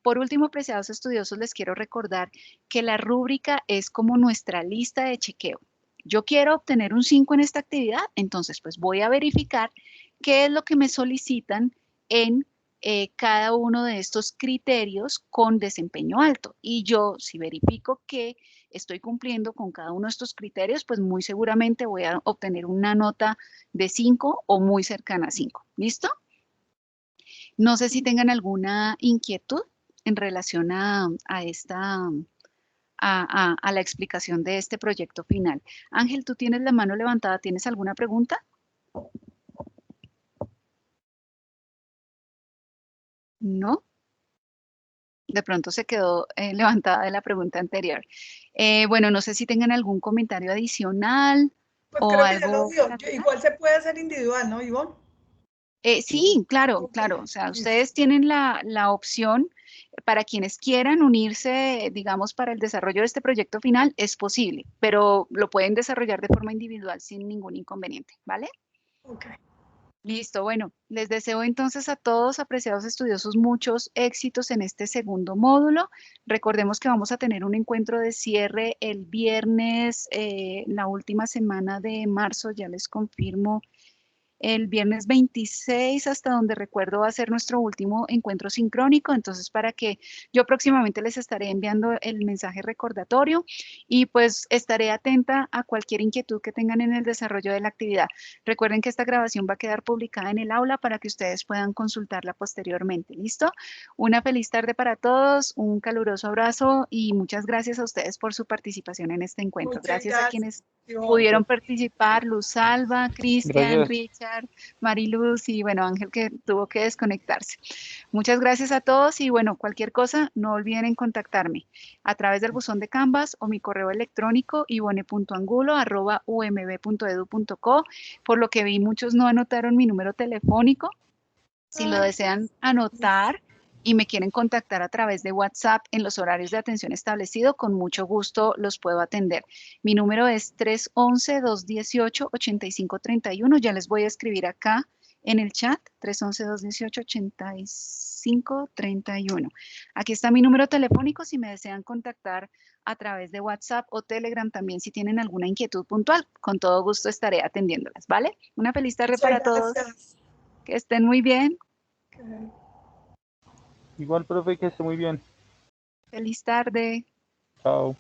Por último, apreciados estudiosos, les quiero recordar que la rúbrica es como nuestra lista de chequeo. Yo quiero obtener un 5 en esta actividad, entonces pues voy a verificar qué es lo que me solicitan en cada uno de estos criterios con desempeño alto. Y yo, si verifico que estoy cumpliendo con cada uno de estos criterios, pues muy seguramente voy a obtener una nota de 5 o muy cercana a 5. ¿Listo? No sé si tengan alguna inquietud en relación a la explicación de este proyecto final. Ángel, tú tienes la mano levantada, ¿tienes alguna pregunta? ¿No? De pronto se quedó levantada de la pregunta anterior. Bueno, no sé si tengan algún comentario adicional pues o creo que algo. ya lo vio. Igual se puede hacer individual, ¿no, Ivonne? Sí, claro, Ok, claro. O sea, listo. ustedes tienen la opción para quienes quieran unirse, digamos, para el desarrollo de este proyecto final, es posible, pero lo pueden desarrollar de forma individual sin ningún inconveniente, ¿vale? Ok. Listo, bueno, les deseo entonces a todos, apreciados estudiosos, muchos éxitos en este segundo módulo. Recordemos que vamos a tener un encuentro de cierre el viernes, la última semana de marzo, ya les confirmo. El viernes 26, hasta donde recuerdo, va a ser nuestro último encuentro sincrónico. Entonces, para que yo próximamente les estaré enviando el mensaje recordatorio y pues estaré atenta a cualquier inquietud que tengan en el desarrollo de la actividad. Recuerden que esta grabación va a quedar publicada en el aula para que ustedes puedan consultarla posteriormente. ¿Listo? Una feliz tarde para todos, un caluroso abrazo y muchas gracias a ustedes por su participación en este encuentro. Muchas Gracias a gracias. quienes pudieron participar, Luz Alba, Cristian, Gracias. Richard, Mariluz y bueno, Ángel que tuvo que desconectarse. Muchas gracias a todos y bueno, cualquier cosa, no olviden en contactarme a través del buzón de Canvas o mi correo electrónico ivone.angulo@umb.edu.co. Por lo que vi, muchos no anotaron mi número telefónico. Si lo desean anotar y me quieren contactar a través de WhatsApp en los horarios de atención establecido, con mucho gusto los puedo atender. Mi número es 311-218-8531. Ya les voy a escribir acá en el chat, 311-218-8531. Aquí está mi número telefónico si me desean contactar a través de WhatsApp o Telegram también si tienen alguna inquietud puntual. Con todo gusto estaré atendiéndolas, ¿vale? Una feliz tarde para todos. Que estén muy bien. Igual, profe, que esté muy bien. Feliz tarde. Chao.